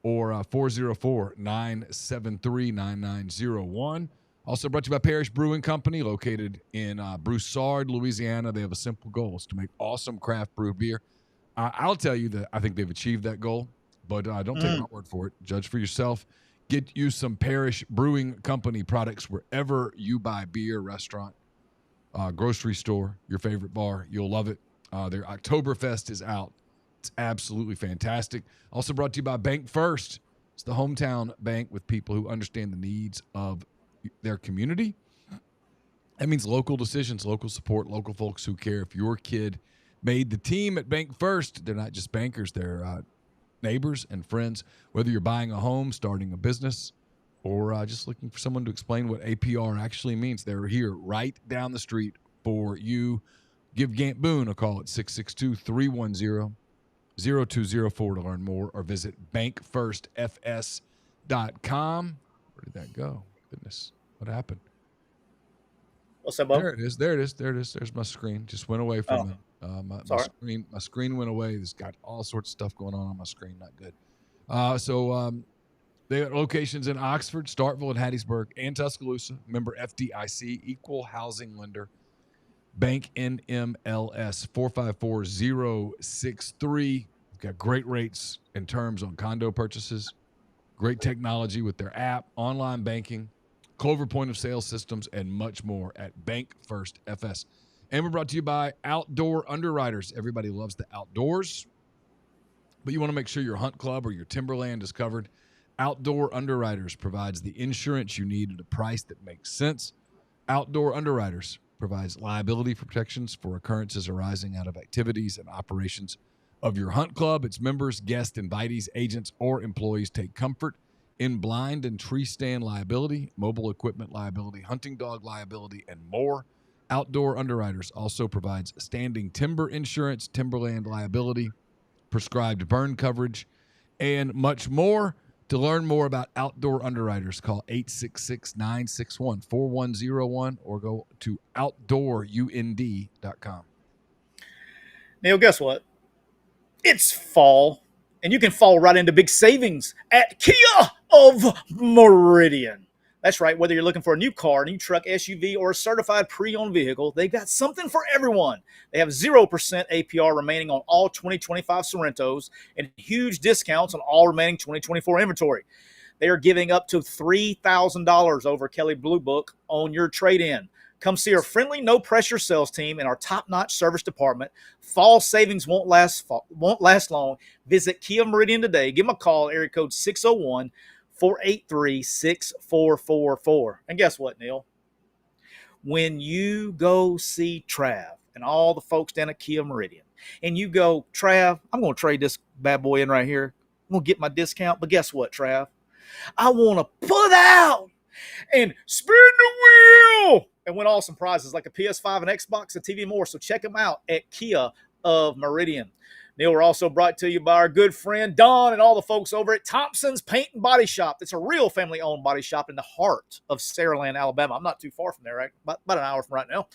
or 404-973-9901. Also brought to you by Parrish Brewing Company, located in Broussard, Louisiana. They have a simple goal: is to make awesome craft brew beer. I'll tell you that I think they've achieved that goal, but don't take my word for it. Judge for yourself. Get you some Parrish Brewing Company products wherever you buy beer, restaurant, grocery store, your favorite bar. You'll love it. Their Oktoberfest is out. It's absolutely fantastic. Also brought to you by Bank First. It's the hometown bank with people who understand the needs of their community. That means local decisions, local support, local folks who care. If your kid made the team at Bank First, they're not just bankers. They're neighbors and friends. Whether you're buying a home, starting a business, or just looking for someone to explain what APR actually means, they're here right down the street for you. Give Gant Boone a call at 662-310-0204 to learn more, or visit bankfirstfs.com. Where did that go? Goodness, what happened? What's that, Bo? There it is. There's my screen. Just went away from my screen went away. It's got all sorts of stuff going on my screen. Not good. They got locations in Oxford, Starkville, and Hattiesburg, and Tuscaloosa. Member FDIC, equal housing lender. Bank NMLS 454063. Got great rates and terms on condo purchases. Great technology with their app, online banking, Clover point of sale systems, and much more at Bank First FS. And we're brought to you by Outdoor Underwriters. Everybody loves the outdoors, but you want to make sure your hunt club or your timberland is covered. Outdoor Underwriters provides the insurance you need at a price that makes sense. Outdoor Underwriters provides liability protections for occurrences arising out of activities and operations of your hunt club. Its members, guests, invitees, agents, or employees take comfort in blind and tree stand liability, mobile equipment liability, hunting dog liability, and more. Outdoor Underwriters also provides standing timber insurance, timberland liability, prescribed burn coverage, and much more. To learn more about Outdoor Underwriters, call 866-961-4101 or go to outdoorund.com. Neal, guess what? It's fall, and you can fall right into big savings at Kia of Meridian. That's right. Whether you're looking for a new car, new truck, SUV, or a certified pre-owned vehicle, they've got something for everyone. They have 0% APR remaining on all 2025 Sorrentos and huge discounts on all remaining 2024 inventory. They are giving up to $3,000 over Kelly Blue Book on your trade-in. Come see our friendly, no-pressure sales team in our top-notch service department. Fall savings won't last long. Visit Kia Meridian today. Give them a call, area code 601-483-6444. And guess what, Neal? When you go see Trav and all the folks down at Kia Meridian, and you go, Trav, I'm going to trade this bad boy in right here. I'm going to get my discount. But guess what, Trav? I want to put out and spin the wheel and win awesome prizes like a PS5, an Xbox, a TV, more. So check them out at Kia of Meridian. Neal, we're also brought to you by our good friend Don and all the folks over at Thompson's Paint and Body Shop. It's a real family-owned body shop in the heart of Saraland, Alabama. I'm not too far from there, right? About an hour from right now.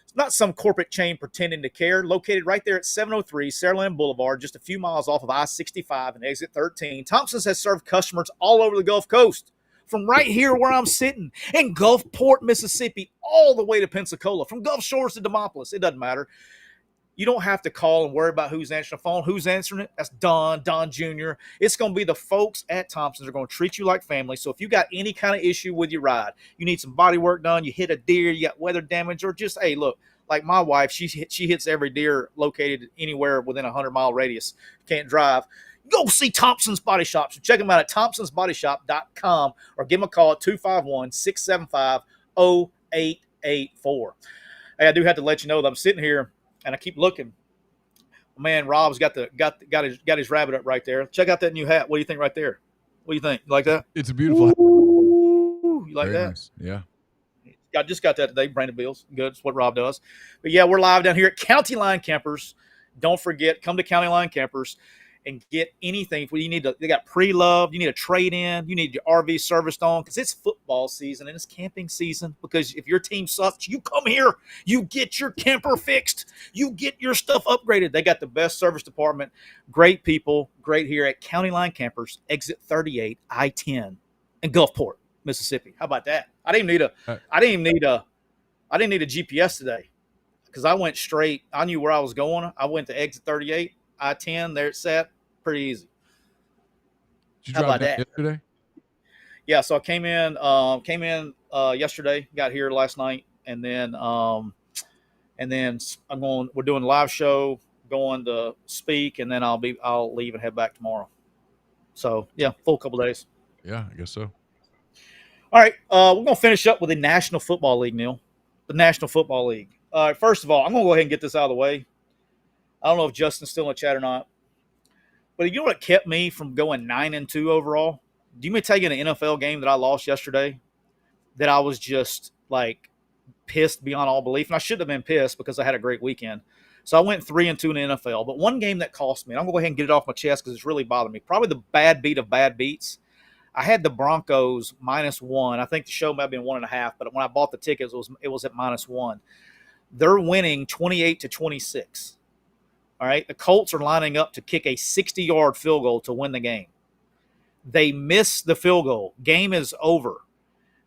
It's not some corporate chain pretending to care. Located right there at 703 Saraland Boulevard, just a few miles off of I-65 and exit 13. Thompson's has served customers all over the Gulf Coast, from right here where I'm sitting in Gulfport, Mississippi, all the way to Pensacola, from Gulf Shores to Demopolis. It doesn't matter. You don't have to call and worry about who's answering the phone. Who's answering it? That's Don Jr. It's going to be the folks at Thompson's. They're going to treat you like family. So if you got any kind of issue with your ride, you need some body work done, you hit a deer, you got weather damage, or just, hey, look, like my wife, she hits every deer located anywhere within a 100-mile radius. Can't drive. Go see Thompson's Body Shop. So check them out at thompsonsbodyshop.com or give them a call at 251-675-0884. Hey, I do have to let you know that I'm sitting here and I keep looking. Man, Rob's got his rabbit up right there. Check out that new hat. What do you think right there? What do you think? You like that? It's a beautiful hat. Ooh, you like Very that? Nice. Yeah. I just got that today. Brandon Bills. Good. It's what Rob does. But yeah, we're live down here at County Line Campers. Don't forget, come to County Line Campers and get anything. You need to. They got pre-loved. You need a trade-in. You need your RV serviced on because it's football season and it's camping season. Because if your team sucks, you come here. You get your camper fixed. You get your stuff upgraded. They got the best service department. Great people. Great here at County Line Campers, exit 38, I-10, in Gulfport, Mississippi. How about that? I didn't need a GPS today because I went straight. I knew where I was going. I went to exit 38. I-10, there it sat. Pretty easy. Did you drive that yesterday? Yeah, so I came in yesterday, got here last night, and then we're doing a live show, going to speak, and then I'll leave and head back tomorrow. So yeah, full couple days. Yeah, I guess so. All right, we're gonna finish up with the National Football League, Neal. The National Football League. All right, first of all, I'm gonna go ahead and get this out of the way. I don't know if Justin's still in the chat or not. But you know what kept me from going 9-2 overall? Do you mean tell you in an NFL game that I lost yesterday that I was just like pissed beyond all belief? And I shouldn't have been pissed because I had a great weekend. So I went 3-2 in the NFL. But one game that cost me, and I'm going to go ahead and get it off my chest because it's really bothering me. Probably the bad beat of bad beats. I had the Broncos -1. I think the show might have been 1.5, but when I bought the tickets, it was at -1. They're winning 28-26. All right, the Colts are lining up to kick a 60-yard field goal to win the game. They miss the field goal. Game is over.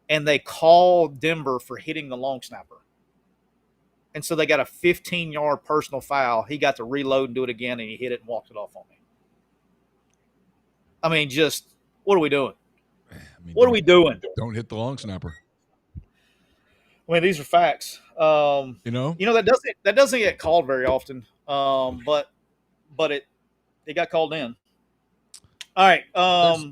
And they call Denver for hitting the long snapper. And so they got a 15-yard personal foul. He got to reload and do it again, and he hit it and walked it off on me. I mean, just what are we doing? What are we doing? Don't hit the long snapper. I mean, these are facts. That doesn't get called very often. But it got called in. All right.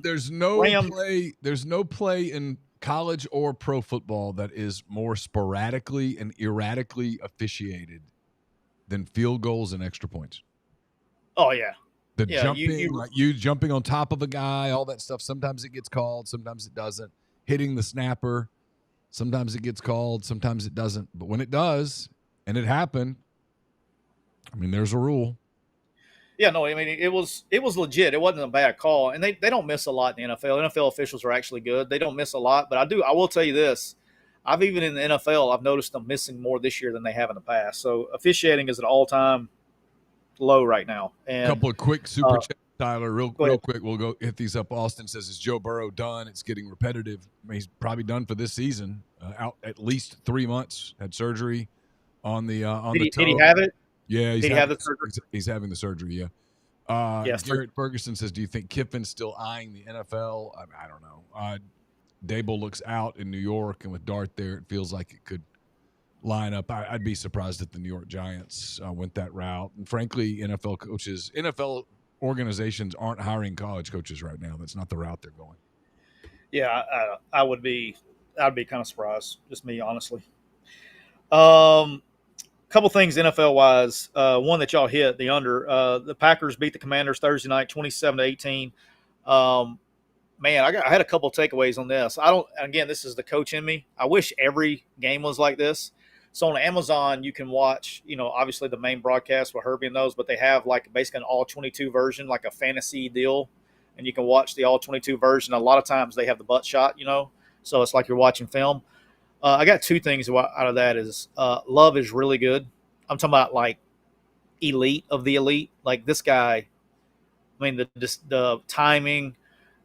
There's no play in college or pro football that is more sporadically and erratically officiated than field goals and extra points. Oh yeah. You jumping on top of a guy, all that stuff. Sometimes it gets called, sometimes it doesn't. Hitting the snapper, sometimes it gets called, sometimes it doesn't. But when it does, and it happened, I mean, there's a rule. Yeah, no, I mean, it was legit. It wasn't a bad call. And they don't miss a lot in the NFL. NFL officials are actually good. They don't miss a lot. But I will tell you this. I've even in the NFL, I've noticed them missing more this year than they have in the past. So officiating is at an all-time low right now. And a couple of quick super chats, Tyler, real quick. We'll go hit these up. Austin says, is Joe Burrow done? It's getting repetitive. I mean, he's probably done for this season. Out at least 3 months. Had surgery on the toe. Did he have it? Yeah, did he have the surgery? He's having the surgery. Yeah, Yes. Garrett Ferguson says, do you think Kiffin's still eyeing the NFL? I don't know. Dable looks out in New York, and with Dart there, it feels like it could line up. I'd be surprised if the New York Giants went that route. And frankly, NFL organizations aren't hiring college coaches right now. That's not the route they're going. Yeah, I would be. I'd be kind of surprised. Just me, honestly. Couple things NFL wise. One that y'all hit the under. The Packers beat the Commanders Thursday night, 27-18. Man, I had a couple of takeaways on this. I don't. Again, this is the coach in me. I wish every game was like this. So on Amazon, you can watch. Obviously the main broadcast with Herbie and those, but they have like basically an all 22 version, like a fantasy deal, and you can watch the all 22 version. A lot of times they have the butt shot. So it's like you're watching film. I got two things out of that. Is Love is really good. I'm talking about like elite of the elite. Like this guy. I mean the timing.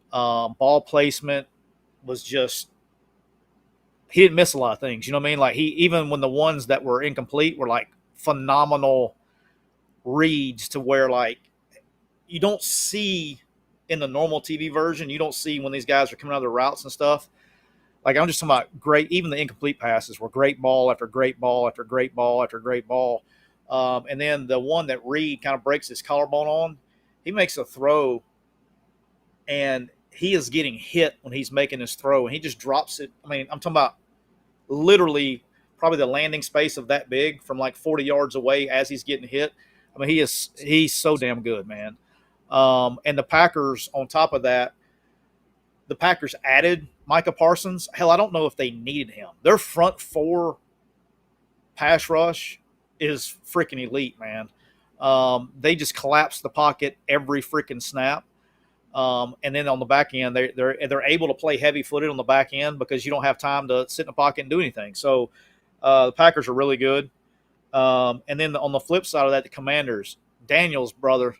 Ball placement was just he didn't miss a lot of things. You know what I mean? Like even when the ones that were incomplete were like phenomenal reads to where like you don't see in the normal TV version, you don't see when these guys are coming out of their routes and stuff. Like I'm just talking about great, even the incomplete passes were great ball after great ball after great ball after great ball. And then the one that Reed kind of breaks his collarbone on, he makes a throw and he is getting hit when he's making his throw, and he just drops it. I mean, I'm talking about literally probably the landing space of that big from like 40 yards away as he's getting hit. I mean, he's so damn good, man. And the Packers, on top of that, the Packers added Micah Parsons. Hell, I don't know if they needed him. Their front four pass rush is freaking elite, man. They just collapse the pocket every freaking snap. And then on the back end, they're able to play heavy footed on the back end because you don't have time to sit in the pocket and do anything. So the Packers are really good. And then on the flip side of that, the Commanders, Daniel's brother,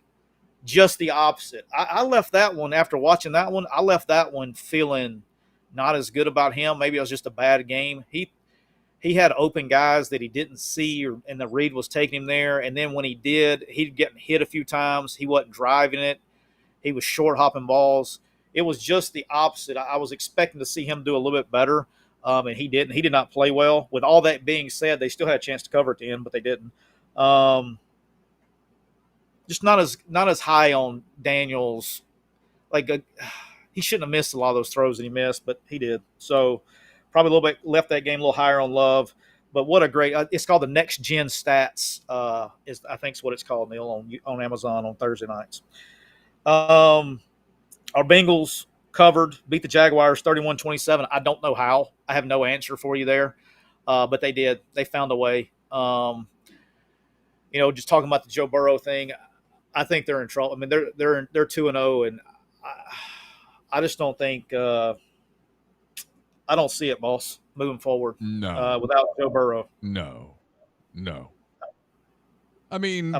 just the opposite. I left that one after watching that one. I left that one feeling not as good about him. Maybe it was just a bad game. He had open guys that he didn't see, and the read was taking him there. And then when he did, he'd get hit a few times. He wasn't driving it. He was short hopping balls. It was just the opposite. I was expecting to see him do a little bit better, and he didn't. He did not play well. With all that being said, they still had a chance to cover at the end, but they didn't. Just not as high on Daniels. Like he shouldn't have missed a lot of those throws that he missed, but he did. So probably a little bit left that game a little higher on Love. But what a great! It's called the Next Gen Stats. I think is what it's called, Neal, on Amazon on Thursday nights. Our Bengals covered, beat the Jaguars 31-27. I don't know how. I have no answer for you there, but they did. They found a way. Just talking about the Joe Burrow thing, I think they're in trouble. I mean, they're 2-0, and I just don't think I don't see it, boss, moving forward. No, without Joe Burrow. No. I mean,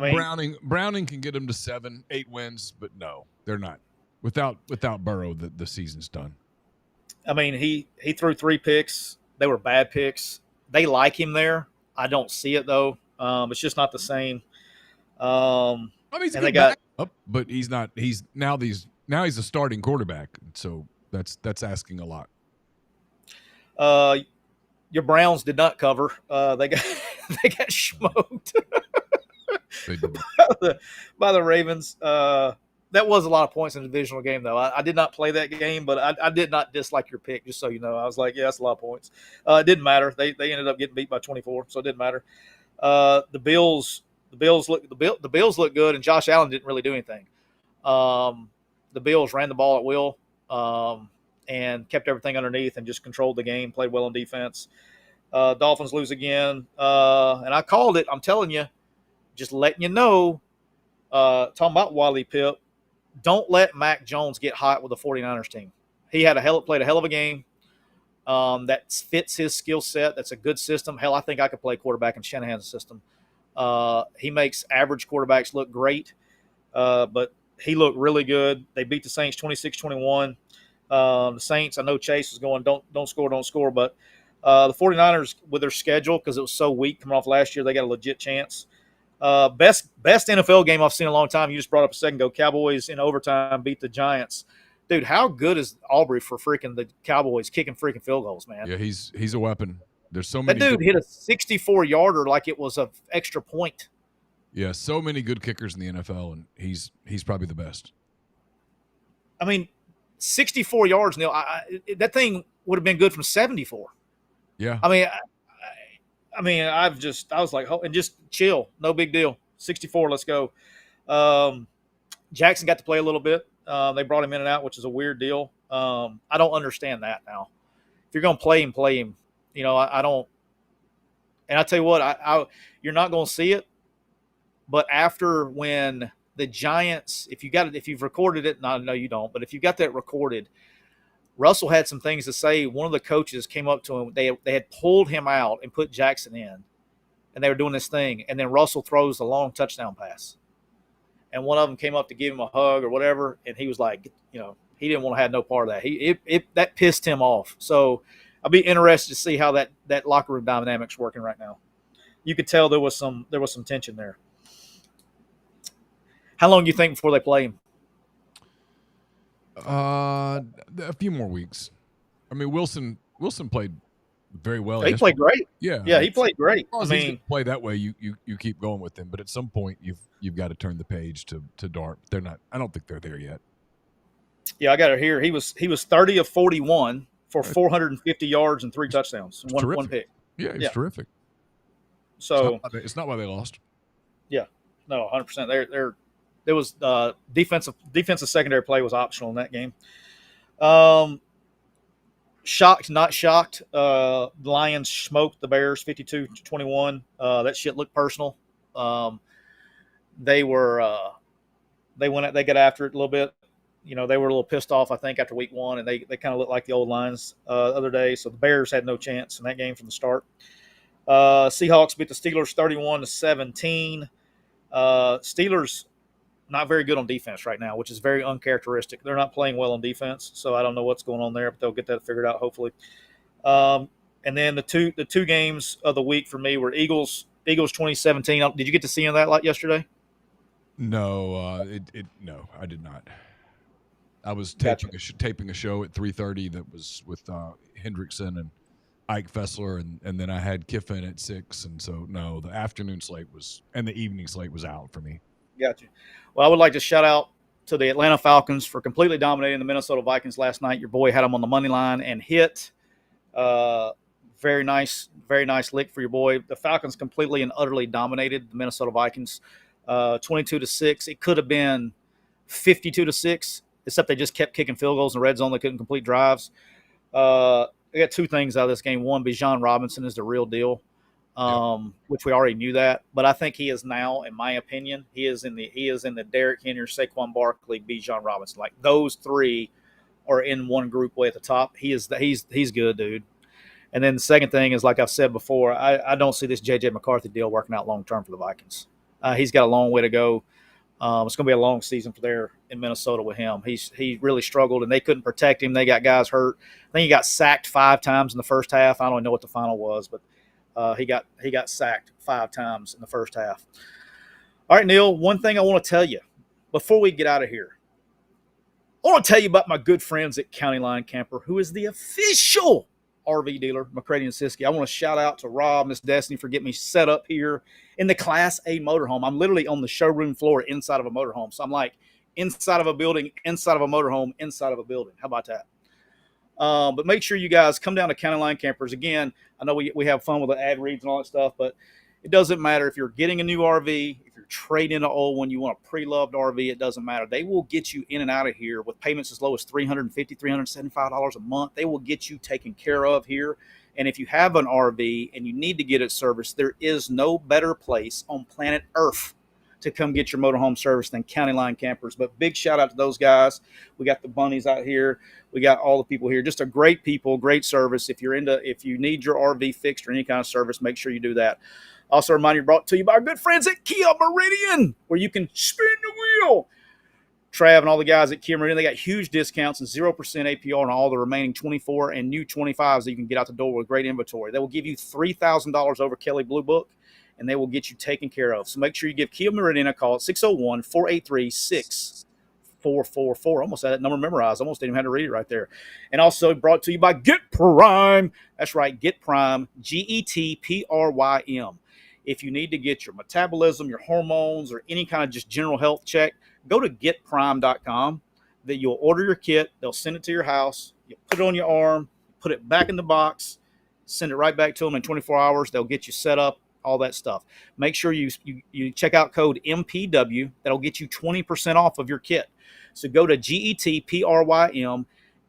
Browning can get them to 7-8 wins, but no, they're not. Without Burrow, the season's done. I mean, he threw 3 picks. They were bad picks. They like him there. I don't see it though. It's just not the same. I mean, he's a good backup, but he's not. He's a starting quarterback, so that's asking a lot. Your Browns did not cover. They got smoked by the Ravens. That was a lot of points in the divisional game, though. I did not play that game, but I did not dislike your pick, just so you know. I was like, yeah, that's a lot of points. It didn't matter. They ended up getting beat by 24, so it didn't matter. The Bills look good, and Josh Allen didn't really do anything. The Bills ran the ball at will and kept everything underneath and just controlled the game, played well on defense. Dolphins lose again, and I called it. I'm telling you, just letting you know. Talking about Wally Pipp, don't let Mac Jones get hot with the 49ers team. He played a hell of a game. That fits his skill set. That's a good system. Hell, I think I could play quarterback in Shanahan's system. He makes average quarterbacks look great, but he looked really good. They beat the Saints 26-21. The Saints, I know Chase was going, don't score, but the 49ers, with their schedule, because it was so weak coming off last year, they got a legit chance. Best NFL game I've seen in a long time. You just brought up a second ago. Cowboys in overtime beat the Giants. Dude, how good is Aubrey for freaking the Cowboys kicking freaking field goals, man? Yeah, he's a weapon. There's so many. That dude hit a 64-yarder like it was an extra point. Yeah, so many good kickers in the NFL, and he's probably the best. I mean, 64 yards, Neal. That thing would have been good from 74. Yeah. I mean, I was like, oh, and just chill, no big deal. 64, let's go. Jackson got to play a little bit. They brought him in and out, which is a weird deal. I don't understand that now. If you're going to play him. You know, I don't. And I tell you what, you're not going to see it. But after when the Giants, if you've recorded it, and I know you don't, but if you got that recorded, Russell had some things to say. One of the coaches came up to him. They had pulled him out and put Jackson in, and they were doing this thing. And then Russell throws the long touchdown pass. And one of them came up to give him a hug or whatever, and he was like, you know, he didn't want to have no part of that. That pissed him off. So I'll be interested to see how that locker room dynamic's working right now. You could tell there was some tension there. How long do you think before they play him? A few more weeks. I mean, Wilson played very well. He played great. Yeah, he played great. I mean, play that way, you keep going with him. But at some point, you've got to turn the page to Dart. They're not. I don't think they're there yet. Yeah, I got it here. He was 30 of 41 for 450 yards and 3 touchdowns, one pick. Yeah, he's terrific. So it's not why they lost. Yeah, no, 100%. There was defensive secondary play was optional in that game. Shocked, not shocked. The Lions smoked the Bears 52-21. That shit looked personal. They got after it a little bit. You know, they were a little pissed off, I think, after week 1, and they kind of looked like the old Lions the other day. So the Bears had no chance in that game from the start. Seahawks beat the Steelers 31-17. Steelers not very good on defense right now, which is very uncharacteristic. They're not playing well on defense, so I don't know what's going on there, but they'll get that figured out hopefully. And then the two games of the week for me were Eagles 2017. Did you get to see any of that yesterday? No, no, I did not. I was taping a show at 3:30 that was with Hendrickson and Ike Fessler, and then I had Kiffin at 6, and so no, the afternoon slate and the evening slate was out for me. Gotcha. Well, I would like to shout out to the Atlanta Falcons for completely dominating the Minnesota Vikings last night. Your boy had them on the money line and hit. Very nice lick for your boy. The Falcons completely and utterly dominated the Minnesota Vikings, 22-6. It could have been 52-6, except they just kept kicking field goals in the red zone. They couldn't complete drives. I got 2 things out of this game. One, Bijan Robinson is the real deal. Which we already knew that, but I think he is now, in my opinion, he is in the Derrick Henry, Saquon Barkley, Bijan Robinson. Like those 3 are in one group way at the top. He's good, dude. And then the second thing is, like I've said before, I don't see this J.J. McCarthy deal working out long term for the Vikings. He's got a long way to go. It's going to be a long season for there in Minnesota with him. He really struggled, and they couldn't protect him. They got guys hurt. I think he got sacked 5 times in the first half. I don't know what the final was, but he got sacked 5 times in the first half. All right, Neal, one thing I want to tell you before we get out of here. I want to tell you about my good friends at County Line Camper, who is the official RV dealer, McCready and Siskey. I want to shout out to Rob, Miss Destiny, for getting me set up here in the Class A motorhome. I'm literally on the showroom floor inside of a motorhome. So I'm like inside of a building, inside of a motorhome, inside of a building. How about that? But make sure you guys come down to County Line Campers. Again, I know we have fun with the ad reads and all that stuff, but it doesn't matter if you're getting a new RV, if you're trading an old one, you want a pre-loved RV, it doesn't matter. They will get you in and out of here with payments as low as $350, $375 a month. They will get you taken care of here. And if you have an RV and you need to get it serviced, there is no better place on planet Earth to come get your motorhome service than County Line Campers. But big shout out to those guys. We got the bunnies out here. We got all the people here. Just a great people, great service. If you need your RV fixed or any kind of service, make sure you do that. Also, remind you, brought to you by our good friends at Kia Meridian, where you can spin the wheel. Trav and all the guys at Kia Meridian, they got huge discounts and 0% APR on all the remaining 24 and new 25s that you can get out the door with great inventory. They will give you $3,000 over Kelly Blue Book and they will get you taken care of. So make sure you give Kia Meridian a call at 601-483-6444. Almost had that number memorized. Almost didn't even have to read it right there. And also brought to you by Get Prime. That's right, Get Prime, GETPRYM. If you need to get your metabolism, your hormones, or any kind of just general health check, go to getprime.com. That you'll order your kit, they'll send it to your house, you put it on your arm, put it back in the box, send it right back to them in 24 hours. They'll get you set up, all that stuff. Make sure you check out code MPW. That'll get you 20% off of your kit. So go to GETPRYM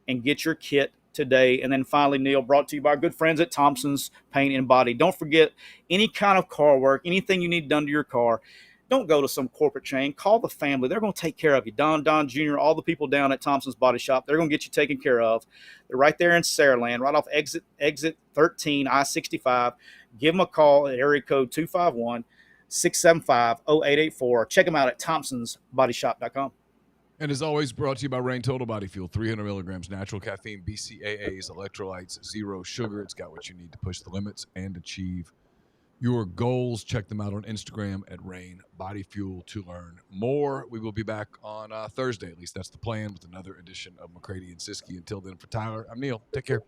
and get your kit today. And then finally, Neal, brought to you by our good friends at Thompson's Paint and Body. Don't forget, any kind of car work, anything you need done to your car, don't go to some corporate chain. Call the family. They're going to take care of you. Don Jr., all the people down at Thompson's Body Shop, they're going to get you taken care of. They're right there in Saraland, right off exit 13, I-65. Give them a call at area code 251-675-0884. Check them out at thompsonsbodyshop.com. And as always, brought to you by Rain Total Body Fuel, 300 milligrams, natural caffeine, BCAAs, electrolytes, zero sugar. It's got what you need to push the limits and achieve your goals. Check them out on Instagram at Rain Body Fuel to learn more. We will be back on Thursday. At least that's the plan, with another edition of McCready and Siskey. Until then, for Tyler, I'm Neal. Take care.